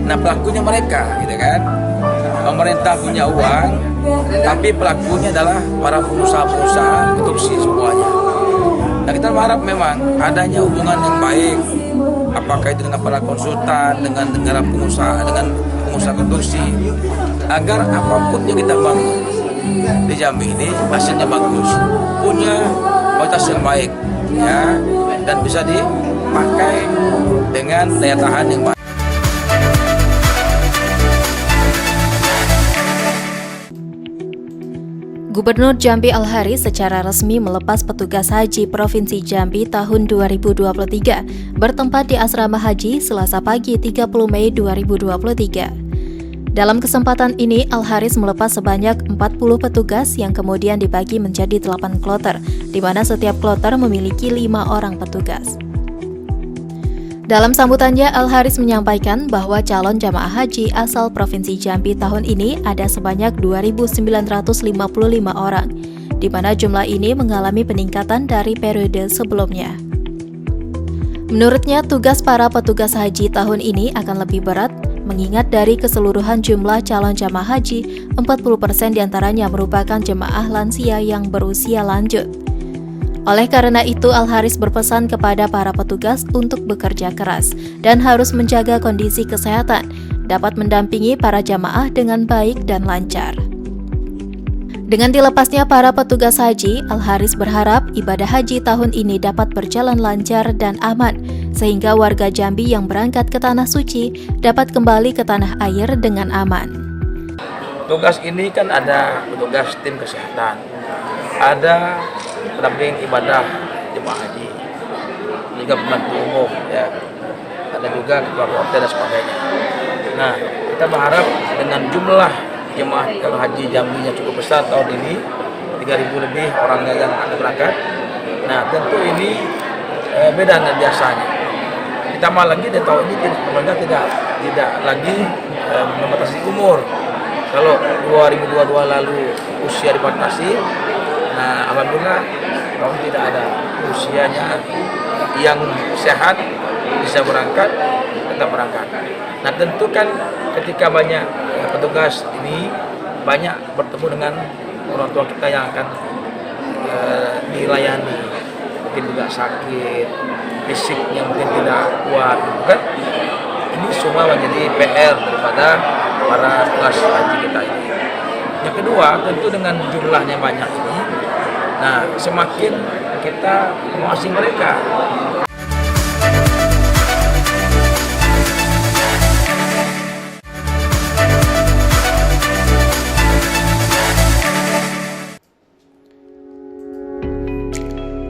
Nah, pelakunya mereka, gitu kan. Pemerintah punya uang, tapi pelakunya adalah para pengusaha-pengusaha produksi semuanya. Nah, kita berharap memang adanya hubungan yang baik, apakah itu dengan para konsultan, dengan pengusaha, dengan pengusaha produksi, agar apapun yang kita bangun di Jambi ini hasilnya bagus, punya kualitas yang baik, ya, dan bisa dipakai dengan daya tahan yang baik. Gubernur Jambi Al-Haris secara resmi melepas petugas haji Provinsi Jambi tahun 2023 bertempat di Asrama Haji Selasa pagi 30 Mei 2023. Dalam kesempatan ini, Al-Haris melepas sebanyak 40 petugas yang kemudian dibagi menjadi 8 kloter, di mana setiap kloter memiliki 5 orang petugas. Dalam sambutannya, Al-Haris menyampaikan bahwa calon jamaah haji asal Provinsi Jambi tahun ini ada sebanyak 2.955 orang, di mana jumlah ini mengalami peningkatan dari periode sebelumnya. Menurutnya, tugas para petugas haji tahun ini akan lebih berat, mengingat dari keseluruhan jumlah calon jamaah haji, 40% diantaranya merupakan jemaah lansia yang berusia lanjut. Oleh karena itu, Al-Haris berpesan kepada para petugas untuk bekerja keras dan harus menjaga kondisi kesehatan, dapat mendampingi para jamaah dengan baik dan lancar. Dengan dilepasnya para petugas haji, Al-Haris berharap ibadah haji tahun ini dapat berjalan lancar dan aman, sehingga warga Jambi yang berangkat ke Tanah Suci dapat kembali ke tanah air dengan aman. Tugas ini kan ada petugas tim kesehatan, ada pendamping ibadah jemaah haji, juga pembantu umum, ya, ada juga ketua hotel dan sebagainya. Nah, kita berharap dengan jumlah jemaah kalau haji Jambi yang cukup besar tahun ini, 3.000 lebih orangnya yang akan berangkat. Nah, tentu ini beda dengan biasanya. Ditambah lagi dan tahun ini pemerintah tidak lagi membatasi umur. Kalau 2022 lalu usia dibatasi, nah alhamdulillah tahun tidak ada, usianya yang sehat bisa berangkat, tetap berangkat. Nah, tentu kan ketika banyak petugas ini banyak bertemu dengan orang tua kita yang akan dilayani, mungkin juga sakit, fisiknya mungkin tidak kuat, kan? Ini semua menjadi PR daripada para petugas haji kita ini. Yang kedua, tentu dengan jumlahnya banyak ini, nah semakin kita mengawasi mereka.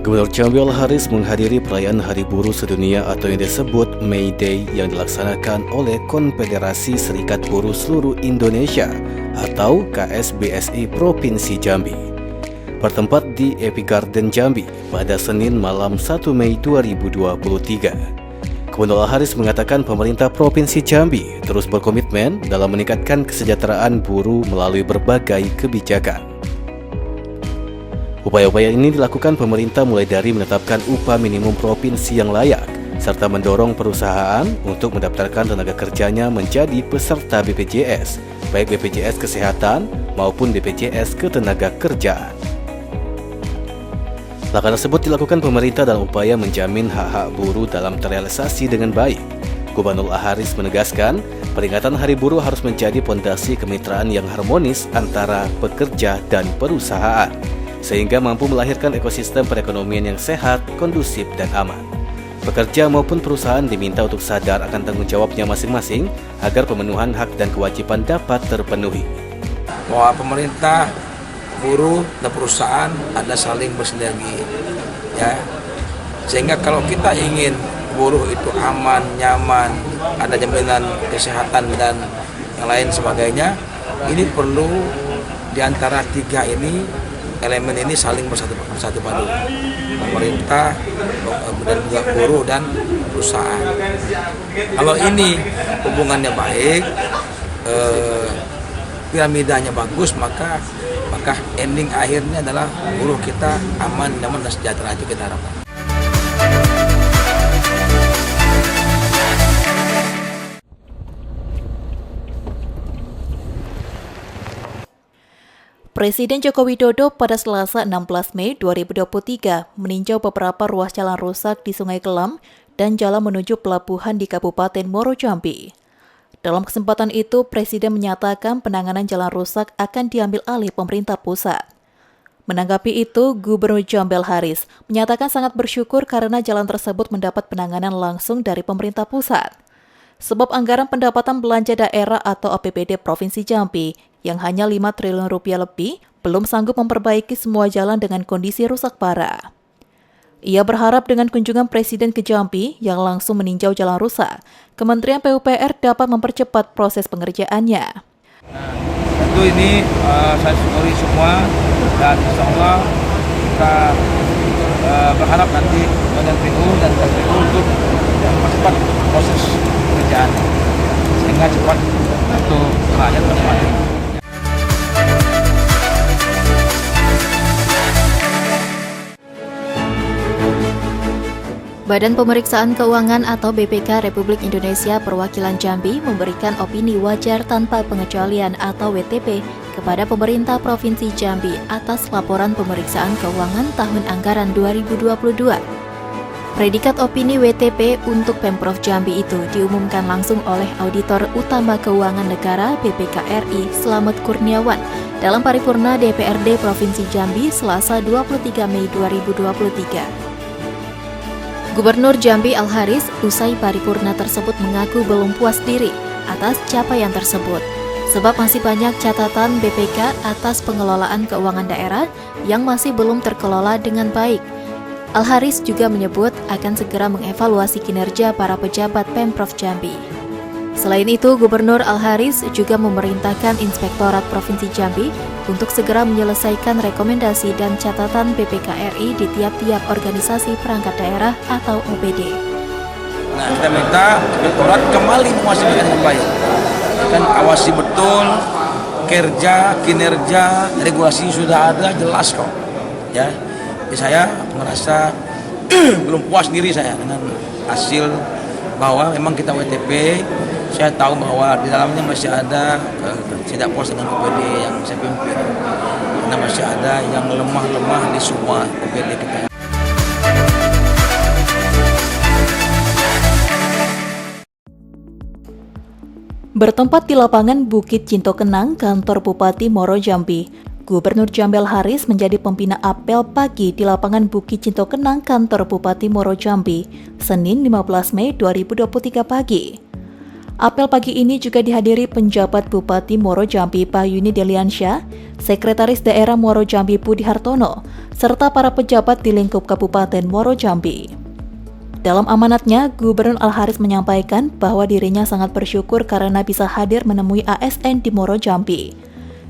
Gubernur Jambi Al-Haris menghadiri perayaan Hari Buruh Sedunia atau yang disebut May Day yang dilaksanakan oleh Konfederasi Serikat Buruh Seluruh Indonesia atau KSBSI Provinsi Jambi. Bertempat di Epic Garden Jambi pada Senin malam 1 Mei 2023. Gubernur Al-Haris mengatakan pemerintah Provinsi Jambi terus berkomitmen dalam meningkatkan kesejahteraan buruh melalui berbagai kebijakan. Upaya-upaya ini dilakukan pemerintah mulai dari menetapkan upah minimum provinsi yang layak, serta mendorong perusahaan untuk mendaftarkan tenaga kerjanya menjadi peserta BPJS, baik BPJS Kesehatan maupun BPJS Ketenagakerjaan. Langkah tersebut dilakukan pemerintah dalam upaya menjamin hak-hak buruh dalam terrealisasi dengan baik. Gubernur Al-Haris menegaskan, peringatan Hari Buruh harus menjadi pondasi kemitraan yang harmonis antara pekerja dan perusahaan, sehingga mampu melahirkan ekosistem perekonomian yang sehat, kondusif, dan aman. Pekerja maupun perusahaan diminta untuk sadar akan tanggung jawabnya masing-masing agar pemenuhan hak dan kewajiban dapat terpenuhi. Bahwa pemerintah, buruh, dan perusahaan ada saling bersinergi, ya. Sehingga kalau kita ingin buruh itu aman, nyaman, ada jaminan kesehatan dan yang lain sebagainya, ini perlu diantara tiga ini, elemen ini saling bersatu padu, pemerintah dan juga buruh dan perusahaan. Kalau ini hubungannya baik, piramidanya bagus, maka ending akhirnya adalah buruh kita aman, nyaman, dan sejahtera, itu kita harapkan. Presiden Joko Widodo pada Selasa 16 Mei 2023 meninjau beberapa ruas jalan rusak di Sungai Kelam dan jalan menuju pelabuhan di Kabupaten Muaro Jambi. Dalam kesempatan itu, Presiden menyatakan penanganan jalan rusak akan diambil alih pemerintah pusat. Menanggapi itu, Gubernur Jambi Al-Haris menyatakan sangat bersyukur karena jalan tersebut mendapat penanganan langsung dari pemerintah pusat. Sebab anggaran pendapatan belanja daerah atau APBD Provinsi Jambi yang hanya 5 triliun rupiah lebih belum sanggup memperbaiki semua jalan dengan kondisi rusak parah. Ia berharap dengan kunjungan Presiden ke Jambi yang langsung meninjau jalan rusak, Kementerian PUPR dapat mempercepat proses pengerjaannya. Tentu ini saya syukuri semua dan insya Allah kita berharap nanti dengan PU dan KPU untuk mempercepat proses pekerjaan sehingga cepat untuk rakyat menikmati. Badan Pemeriksaan Keuangan atau BPK Republik Indonesia Perwakilan Jambi memberikan opini wajar tanpa pengecualian atau WTP kepada pemerintah Provinsi Jambi atas laporan pemeriksaan keuangan tahun anggaran 2022. Predikat opini WTP untuk Pemprov Jambi itu diumumkan langsung oleh Auditor Utama Keuangan Negara BPK RI Slamet Kurniawan dalam paripurna DPRD Provinsi Jambi Selasa 23 Mei 2023. Gubernur Jambi Al-Haris usai paripurna tersebut mengaku belum puas diri atas capaian tersebut, sebab masih banyak catatan BPK atas pengelolaan keuangan daerah yang masih belum terkelola dengan baik. Al-Haris juga menyebut akan segera mengevaluasi kinerja para pejabat Pemprov Jambi. Selain itu, Gubernur Al-Haris juga memerintahkan Inspektorat Provinsi Jambi untuk segera menyelesaikan rekomendasi dan catatan BPK RI di tiap-tiap organisasi perangkat daerah atau OPD. Nah, kita minta Inspektorat kembali mengawasi dengan baik. Kan awasi betul kerja, kinerja, regulasi sudah ada jelas kok. Ya, jadi saya merasa belum puas diri saya dengan hasil bahwa memang kita WTP. Saya tahu bahwa di dalamnya masih ada tidak puas dengan OPD yang saya pimpin. Karena masih ada yang lemah-lemah di semua OPD kita. Bertempat di lapangan Bukit Cinto Kenang, kantor Bupati Muaro Jambi, Gubernur Jambi Al-Haris menjadi pembina apel pagi di lapangan Bukit Cinto Kenang, kantor Bupati Muaro Jambi, Senin 15 Mei 2023 pagi. Apel pagi ini juga dihadiri penjabat Bupati Muaro Jambi Bahyuni Deliansyah, Sekretaris Daerah Muaro Jambi Budi Hartono, serta para pejabat di lingkup Kabupaten Muaro Jambi. Dalam amanatnya, Gubernur Al-Haris menyampaikan bahwa dirinya sangat bersyukur karena bisa hadir menemui ASN di Muaro Jambi.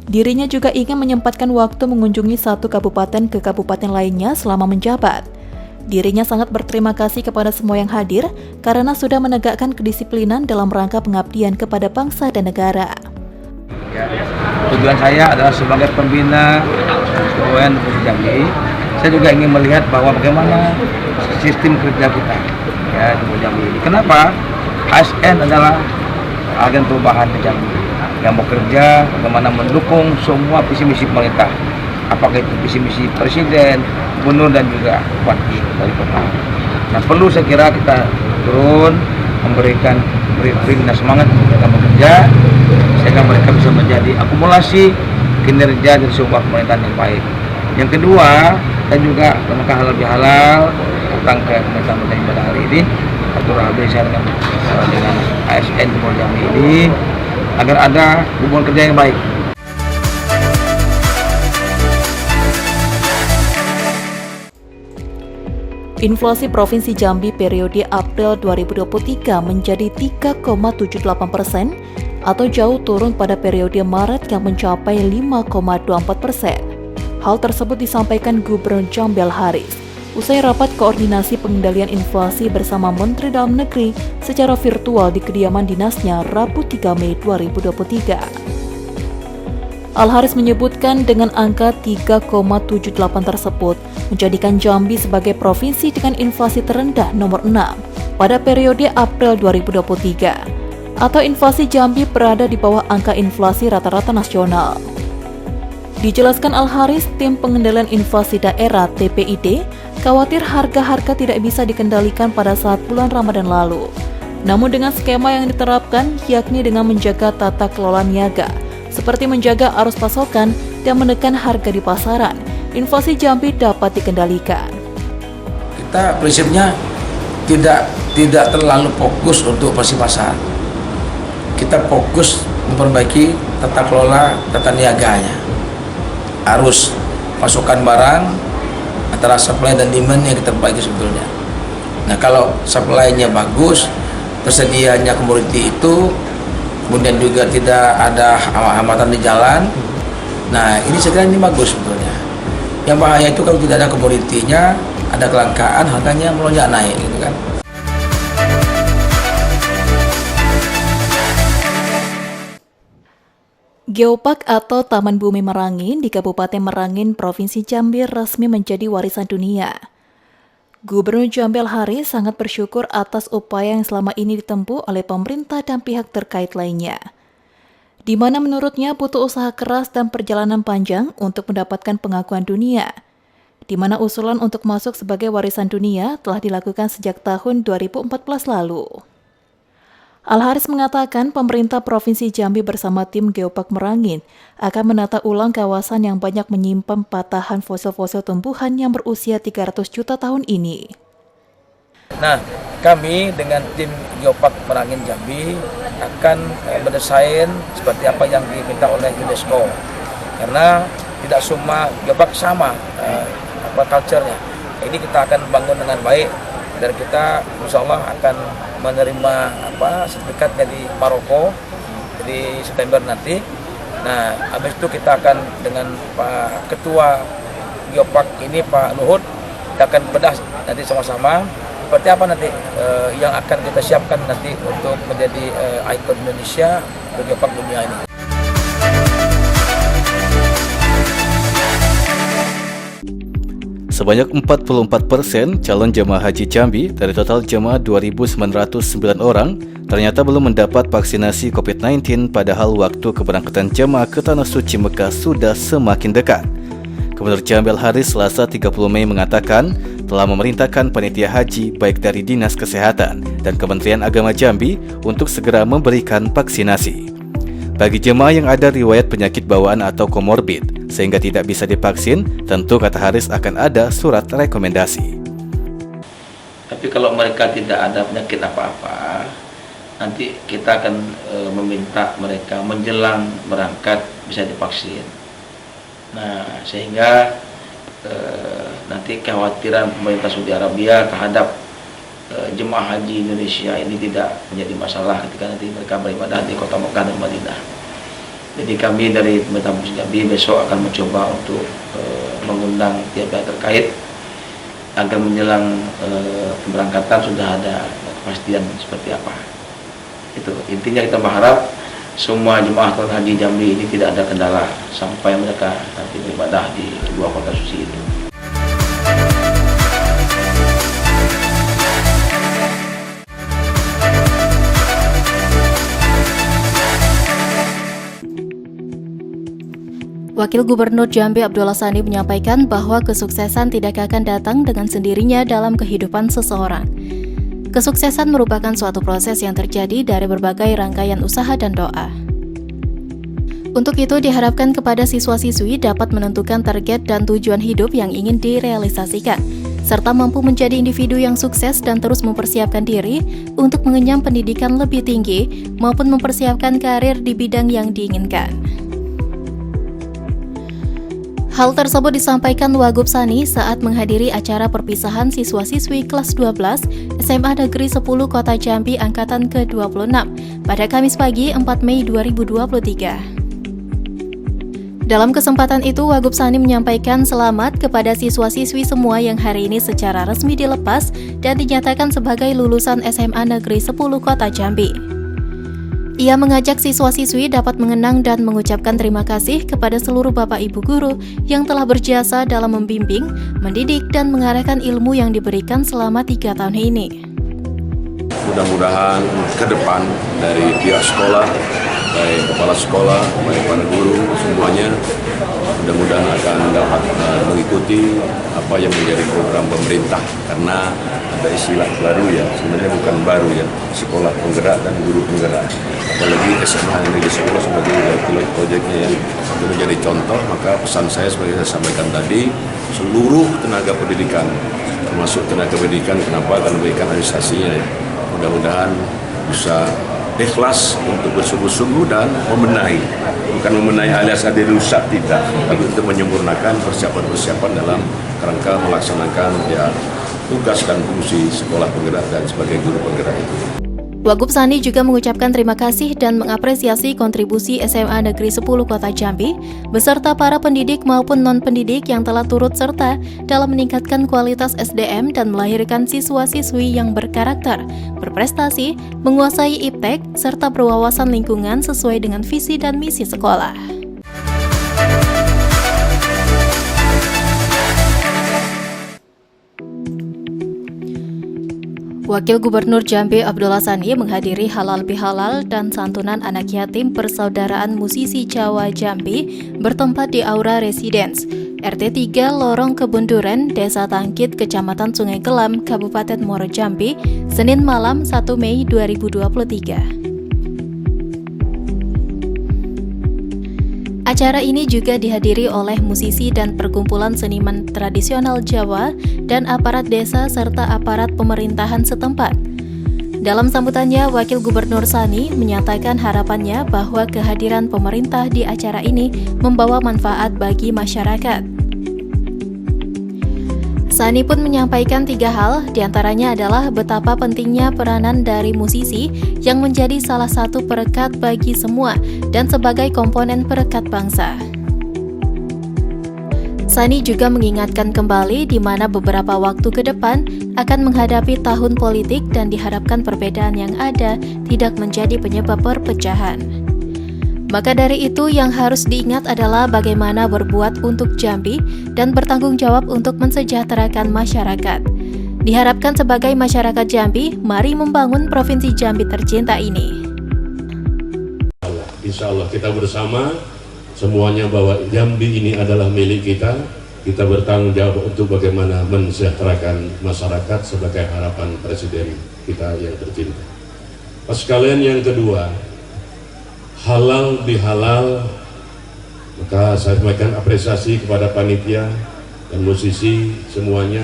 Dirinya juga ingin menyempatkan waktu mengunjungi satu kabupaten ke kabupaten lainnya selama menjabat. Dirinya sangat berterima kasih kepada semua yang hadir karena sudah menegakkan kedisiplinan dalam rangka pengabdian kepada bangsa dan negara. Tujuan saya adalah sebagai pembina UUN Jambi. Saya juga ingin melihat bahwa bagaimana sistem kerja kita ya di Jambi. Kenapa? ASN adalah agen perubahan di Jambi yang bekerja bagaimana mendukung semua visi misi pemerintah. Apakah itu visi misi presiden, gubernur dan juga bupati dari kota. Nah, perlu saya kira kita turun memberikan briefing dan semangat mereka bekerja sehingga mereka bisa menjadi akumulasi kinerja dari sebuah pemerintahan yang baik. Yang kedua, dan juga melakukan halal bihalal datang ke pemerintahan pada hari ini atur saya dengan ASN di Muaro Jambi ini agar ada hubungan kerja yang baik. Inflasi Provinsi Jambi periode April 2023 menjadi 3,78% atau jauh turun pada periode Maret yang mencapai 5,24%. Hal tersebut disampaikan Gubernur Jambi Al-Haris usai rapat koordinasi pengendalian inflasi bersama Menteri Dalam Negeri secara virtual di kediaman dinasnya Rabu 3 Mei 2023. Al-Haris menyebutkan dengan angka 3,78 tersebut menjadikan Jambi sebagai provinsi dengan inflasi terendah nomor 6 pada periode April 2023, atau inflasi Jambi berada di bawah angka inflasi rata-rata nasional. Dijelaskan Al-Haris, tim pengendalian invasi daerah TPID khawatir harga-harga tidak bisa dikendalikan pada saat bulan Ramadan lalu. Namun dengan skema yang diterapkan, yakni dengan menjaga tata kelola niaga, seperti menjaga arus pasokan dan menekan harga di pasaran, invasi Jambi dapat dikendalikan. Kita prinsipnya tidak terlalu fokus untuk operasi pasar. Kita fokus memperbaiki tata kelola tata niaganya, arus pasokan barang antara supply dan demand yang kita perbaiki sebetulnya. Nah, kalau supply-nya bagus, tersedianya komoditi itu, kemudian juga tidak ada hambatan di jalan. Nah, ini saya kira ini bagus sebetulnya. Yang bahaya itu kalau tidak ada komoditinya, ada kelangkaan, harganya melonjak naik, gitu kan. Geopark atau Taman Bumi Merangin di Kabupaten Merangin, Provinsi Jambi resmi menjadi warisan dunia. Gubernur Jambi Al-Haris sangat bersyukur atas upaya yang selama ini ditempuh oleh pemerintah dan pihak terkait lainnya, di mana menurutnya butuh usaha keras dan perjalanan panjang untuk mendapatkan pengakuan dunia, di mana usulan untuk masuk sebagai warisan dunia telah dilakukan sejak tahun 2014 lalu. Al-Haris mengatakan pemerintah Provinsi Jambi bersama tim Geopark Merangin akan menata ulang kawasan yang banyak menyimpan patahan fosil-fosil tumbuhan yang berusia 300 juta tahun ini. Nah, kami dengan tim Geopark Merangin Jambi akan mendesain seperti apa yang diminta oleh UNESCO. Karena tidak semua Geopark sama culture-nya. Ini kita akan bangun dengan baik dan kita insya Allah akan menerima sertifikatnya di Maroko di September nanti. Nah, habis itu kita akan dengan Pak Ketua Geopark ini, Pak Luhut, kita akan bedah nanti sama-sama seperti apa nanti yang akan kita siapkan nanti untuk menjadi ikon Indonesia untuk Geopark dunia ini. Sebanyak 44% calon jemaah haji Jambi dari total jemaah 2.909 orang ternyata belum mendapat vaksinasi COVID-19 padahal waktu keberangkatan jemaah ke Tanah Suci Mekah sudah semakin dekat. Gubernur Jambi Al-Haris Selasa 30 Mei mengatakan telah memerintahkan panitia haji baik dari Dinas Kesehatan dan Kementerian Agama Jambi untuk segera memberikan vaksinasi. Bagi jemaah yang ada riwayat penyakit bawaan atau komorbid sehingga tidak bisa divaksin, tentu kata Haris akan ada surat rekomendasi. Tapi kalau mereka tidak ada penyakit apa-apa, nanti kita akan meminta mereka menjelang berangkat bisa divaksin. Nah, sehingga nanti kekhawatiran pemerintah Saudi Arabia terhadap jemaah haji Indonesia ini tidak menjadi masalah ketika nanti mereka beribadah di kota Mekah dan Madinah. Jadi kami dari pemerintah Provinsi Jambi besok akan mencoba untuk mengundang pihak-pihak terkait agar menjelang keberangkatan sudah ada kepastian seperti apa. Itu intinya, kita berharap semua jemaah calon haji Jambi ini tidak ada kendala sampai mereka nanti beribadah di dua kota suci itu. Wakil Gubernur Jambi Abdullah Sani menyampaikan bahwa kesuksesan tidak akan datang dengan sendirinya dalam kehidupan seseorang. Kesuksesan merupakan suatu proses yang terjadi dari berbagai rangkaian usaha dan doa. Untuk itu diharapkan kepada siswa-siswi dapat menentukan target dan tujuan hidup yang ingin direalisasikan, serta mampu menjadi individu yang sukses dan terus mempersiapkan diri untuk mengenyam pendidikan lebih tinggi maupun mempersiapkan karir di bidang yang diinginkan. Hal tersebut disampaikan Wagub Sani saat menghadiri acara perpisahan siswa-siswi kelas 12 SMA Negeri 10 Kota Jambi Angkatan ke-26 pada Kamis pagi 4 Mei 2023. Dalam kesempatan itu, Wagub Sani menyampaikan selamat kepada siswa-siswi semua yang hari ini secara resmi dilepas dan dinyatakan sebagai lulusan SMA Negeri 10 Kota Jambi. Ia mengajak siswa-siswi dapat mengenang dan mengucapkan terima kasih kepada seluruh Bapak Ibu guru yang telah berjasa dalam membimbing, mendidik, dan mengarahkan ilmu yang diberikan selama 3 tahun ini. Mudah-mudahan ke depan dari pihak sekolah baik kepala sekolah, baik para guru, semuanya mudah-mudahan akan dapat mengikuti apa yang menjadi program pemerintah, karena ada istilah baru ya, sebenarnya bukan baru ya, sekolah penggerak dan guru penggerak. Apalagi SMA Negeri 10 sebagai pilot proyeknya yang menjadi contoh, maka pesan saya seperti saya sampaikan tadi, seluruh tenaga pendidikan, termasuk tenaga pendidikan, kenapa akan memberikan administrasinya ya. Mudah-mudahan bisa ikhlas untuk bersungguh-sungguh dan membenahi, bukan membenahi alias ada rusak, tidak, tapi untuk menyempurnakan persiapan-persiapan dalam kerangka melaksanakan ya tugas dan fungsi sekolah penggerak dan sebagai guru penggerak itu. Wagub Sani juga mengucapkan terima kasih dan mengapresiasi kontribusi SMA Negeri 10 Kota Jambi beserta para pendidik maupun non-pendidik yang telah turut serta dalam meningkatkan kualitas SDM dan melahirkan siswa-siswi yang berkarakter, berprestasi, menguasai iptek, serta berwawasan lingkungan sesuai dengan visi dan misi sekolah. Wakil Gubernur Jambi Abdullah Sani menghadiri halal bihalal dan santunan anak yatim Persaudaraan Musisi Jawa Jambi bertempat di Aura Residence, RT 3 Lorong Kebunduren, Desa Tangkit, Kecamatan Sungai Kelam, Kabupaten Muaro Jambi, Senin malam 1 Mei 2023. Acara ini juga dihadiri oleh musisi dan perkumpulan seniman tradisional Jawa dan aparat desa serta aparat pemerintahan setempat. Dalam sambutannya, Wakil Gubernur Sani menyatakan harapannya bahwa kehadiran pemerintah di acara ini membawa manfaat bagi masyarakat. Sani pun menyampaikan 3 hal, diantaranya adalah betapa pentingnya peranan dari musisi yang menjadi salah satu perekat bagi semua dan sebagai komponen perekat bangsa. Sani juga mengingatkan kembali di mana beberapa waktu ke depan akan menghadapi tahun politik dan diharapkan perbedaan yang ada tidak menjadi penyebab perpecahan. Maka dari itu yang harus diingat adalah bagaimana berbuat untuk Jambi dan bertanggung jawab untuk mensejahterakan masyarakat. Diharapkan sebagai masyarakat Jambi, mari membangun Provinsi Jambi tercinta ini. Insya Allah kita bersama semuanya bahwa Jambi ini adalah milik kita. Kita bertanggung jawab untuk bagaimana mensejahterakan masyarakat sebagai harapan Presiden kita yang tercinta. Pas sekalian yang kedua, halal bihalal, maka saya sampaikan apresiasi kepada panitia dan musisi semuanya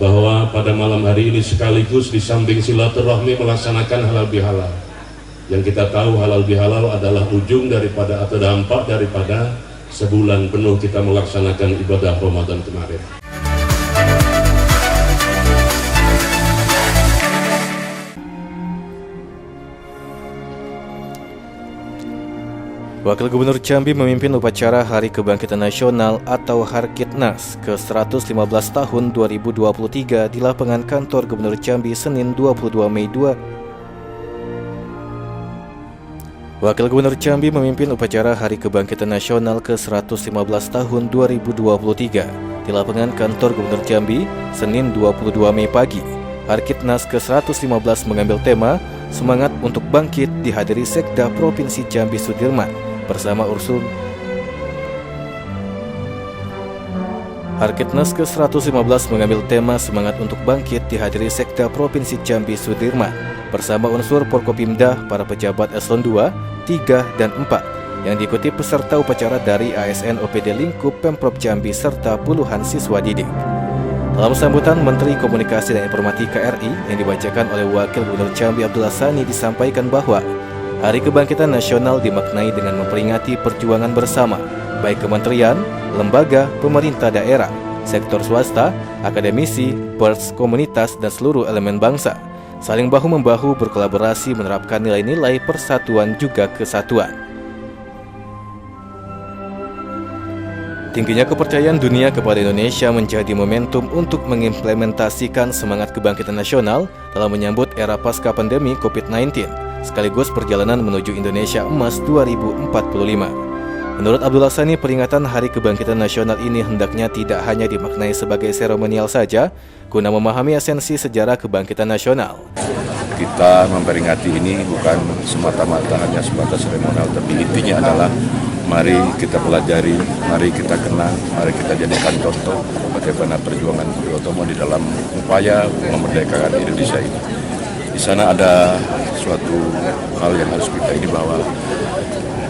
bahwa pada malam hari ini sekaligus di samping silaturahmi melaksanakan halal bihalal. Yang kita tahu halal bihalal adalah ujung daripada atau dampak daripada sebulan penuh kita melaksanakan ibadah Ramadan kemarin. Wakil Gubernur Jambi memimpin upacara Hari Kebangkitan Nasional atau Harkitnas ke-115 tahun 2023 di lapangan kantor Gubernur Jambi Senin 22 Mei 2. Wakil Gubernur Jambi memimpin upacara Hari Kebangkitan Nasional ke-115 tahun 2023 di lapangan kantor Gubernur Jambi Senin 22 Mei pagi. Harkitnas ke-115 mengambil tema Semangat untuk Bangkit dihadiri Sekda Provinsi Jambi Sudirman bersama Ursula. Harkitnas ke-115 mengambil tema Semangat untuk Bangkit dihadiri Sekda Provinsi Jambi Sudirman bersama unsur Forkopimda, para pejabat eselon 2, 3, dan 4 yang diikuti peserta upacara dari ASN OPD Lingkup Pemprov Jambi serta puluhan siswa didik. Dalam sambutan, Menteri Komunikasi dan Informatika RI yang dibacakan oleh Wakil Gubernur Jambi Abdullah Sani disampaikan bahwa Hari Kebangkitan Nasional dimaknai dengan memperingati perjuangan bersama, baik kementerian, lembaga, pemerintah daerah, sektor swasta, akademisi, pers, komunitas, dan seluruh elemen bangsa, saling bahu-membahu berkolaborasi menerapkan nilai-nilai persatuan juga kesatuan. Tingginya kepercayaan dunia kepada Indonesia menjadi momentum untuk mengimplementasikan semangat kebangkitan nasional dalam menyambut era pasca pandemi COVID-19, sekaligus perjalanan menuju Indonesia Emas 2045. Menurut Abdullah Sani, peringatan Hari Kebangkitan Nasional ini hendaknya tidak hanya dimaknai sebagai seremonial saja, guna memahami esensi sejarah kebangkitan nasional. kita memperingati ini bukan semata-mata hanya sebatas seremonial, tapi intinya adalah mari kita pelajari, mari kita kenang, mari kita jadikan contoh bagaimana perjuangan Budi Utomo di dalam upaya memerdekakan Indonesia ini. Di sana ada suatu hal yang harus kita ini bahwa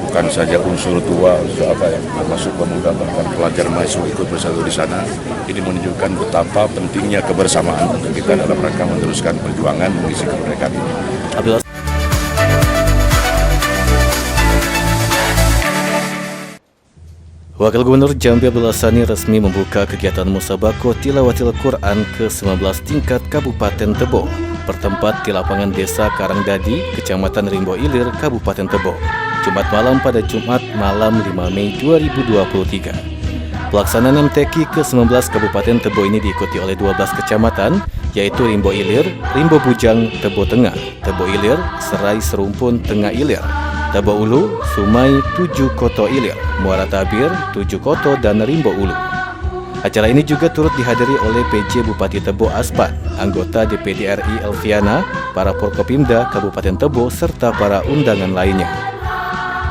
bukan saja unsur tua, unsur apa yang termasuk pemuda, bahkan pelajar mahasiswa ikut bersatu di sana. Ini menunjukkan betapa pentingnya kebersamaan untuk kita dalam rangka meneruskan perjuangan mengisi kemerdekaan ini. Wakil Gubernur Jambi Abdullah Sani resmi membuka kegiatan Musabaqah Tilawatil Quran ke-19 tingkat Kabupaten Tebo, bertempat di lapangan Desa Karangdadi, Kecamatan Rimbo Ilir, Kabupaten Tebo, Jumat malam pada Jumat malam 5 Mei 2023. Pelaksanaan MTQ ke-19 Kabupaten Tebo ini diikuti oleh 12 kecamatan, yaitu Rimbo Ilir, Rimbo Bujang, Tebo Tengah, Tebo Ilir, Serai Serumpun, Tengah Ilir, Tebo Ulu, Sumai, 7 Koto Ilir, Muara Tabir, 7 Koto, dan Rimbo Ulu. Acara ini juga turut dihadiri oleh PJ Bupati Tebo Aspan, anggota DPD RI Elviana, para Forkopimda Kabupaten Tebo, serta para undangan lainnya.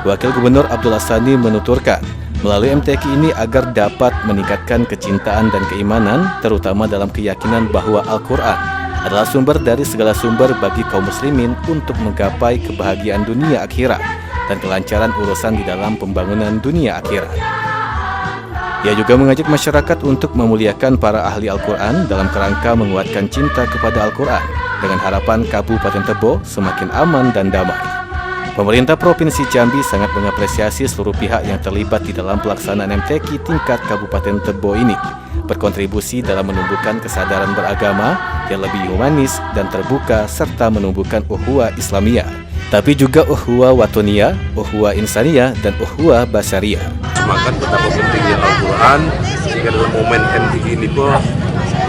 Wakil Gubernur Abdullah Sani menuturkan, melalui MTQ ini agar dapat meningkatkan kecintaan dan keimanan, terutama dalam keyakinan bahwa Al-Quran adalah sumber dari segala sumber bagi kaum muslimin untuk menggapai kebahagiaan dunia akhirat dan kelancaran urusan di dalam pembangunan dunia akhirat. Ia juga mengajak masyarakat untuk memuliakan para ahli Al-Quran dalam kerangka menguatkan cinta kepada Al-Quran dengan harapan Kabupaten Tebo semakin aman dan damai. Pemerintah Provinsi Jambi sangat mengapresiasi seluruh pihak yang terlibat di dalam pelaksanaan MTQ tingkat Kabupaten Tebo ini, berkontribusi dalam menumbuhkan kesadaran beragama yang lebih humanis dan terbuka serta menumbuhkan ukhuwah Islamiyah, tapi juga ukhuwah watoniyah, ukhuwah insaniyah, dan ukhuwah basyariyah. Semangat betapa pentingnya Al-Quran, sehingga dalam momen MTQ ini pun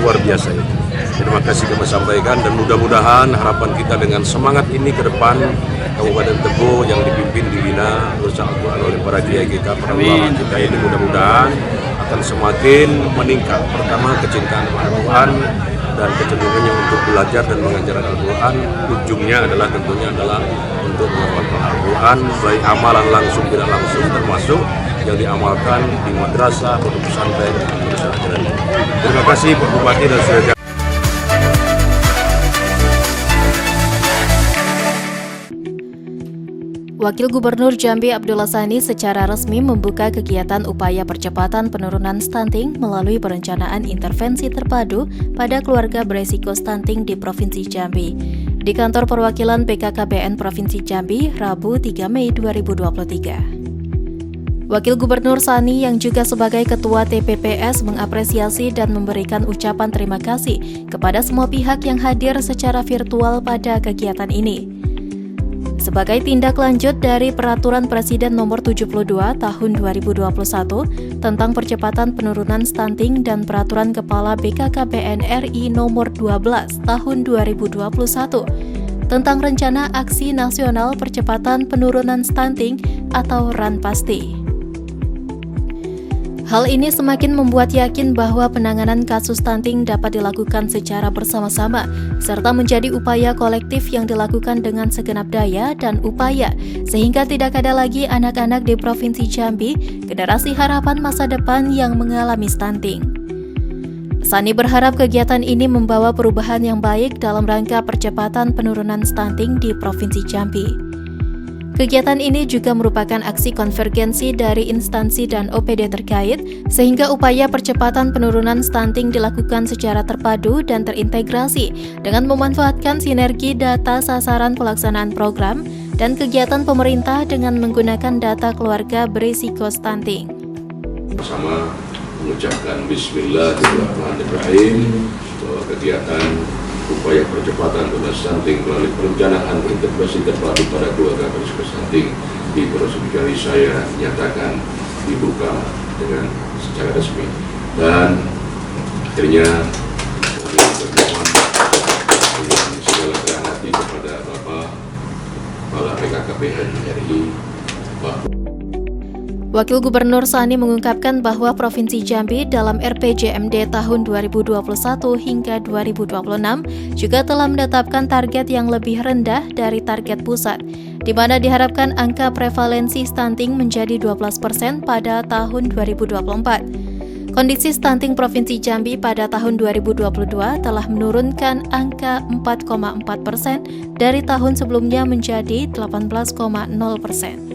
luar biasa itu. Terima kasih kami sampaikan dan mudah-mudahan harapan kita dengan semangat ini ke depan Kabupaten Tebo yang dipimpin dibina bersama Al-Quran oleh para kiai kita, para ulama kita ini mudah-mudahan akan semakin meningkat. Pertama kecintaan Al-Quran dan kecenderungannya untuk belajar dan mengajarkan Al-Quran, ujungnya adalah tentunya adalah untuk mengamalkan Al-Quran, baik amalan langsung tidak langsung termasuk yang diamalkan di madrasah, pondok pesantren, dan ajaran. Terima kasih Pak Bupati dan saudara. Wakil Gubernur Jambi Abdullah Sani secara resmi membuka kegiatan upaya percepatan penurunan stunting melalui perencanaan intervensi terpadu pada keluarga beresiko stunting di Provinsi Jambi di Kantor Perwakilan BKKBN Provinsi Jambi, Rabu 3 Mei 2023. Wakil Gubernur Sani yang juga sebagai Ketua TPPS mengapresiasi dan memberikan ucapan terima kasih kepada semua pihak yang hadir secara virtual pada kegiatan ini. Sebagai tindak lanjut dari Peraturan Presiden Nomor 72 Tahun 2021 tentang percepatan penurunan stunting dan Peraturan Kepala BKKBN RI Nomor 12 Tahun 2021 tentang Rencana Aksi Nasional Percepatan Penurunan Stunting atau RANPASTI. Hal ini semakin membuat yakin bahwa penanganan kasus stunting dapat dilakukan secara bersama-sama, serta menjadi upaya kolektif yang dilakukan dengan segenap daya dan upaya, sehingga tidak ada lagi anak-anak di Provinsi Jambi, generasi harapan masa depan yang mengalami stunting. Sani berharap kegiatan ini membawa perubahan yang baik dalam rangka percepatan penurunan stunting di Provinsi Jambi. Kegiatan ini juga merupakan aksi konvergensi dari instansi dan OPD terkait, sehingga upaya percepatan penurunan stunting dilakukan secara terpadu dan terintegrasi dengan memanfaatkan sinergi data sasaran pelaksanaan program dan kegiatan pemerintah dengan menggunakan data keluarga berisiko stunting. Bersama mengucapkan Bismillahirrahmanirrahim bahwa kegiatan upaya percepatan penurunan stunting melalui perencanaan intervensi terpadu pada keluarga berisiko stunting di Provinsi Jambi saya nyatakan dibuka dengan secara resmi, dan akhirnya bermohon dengan segala kerendahan hati kepada Bapak Kepala BKKBN RI Pak. Wakil Gubernur Sani mengungkapkan bahwa Provinsi Jambi dalam RPJMD tahun 2021 hingga 2026 juga telah menetapkan target yang lebih rendah dari target pusat, di mana diharapkan angka prevalensi stunting menjadi 12% pada tahun 2024. Kondisi stunting Provinsi Jambi pada tahun 2022 telah menurunkan angka 4,4% dari tahun sebelumnya menjadi 18,0%.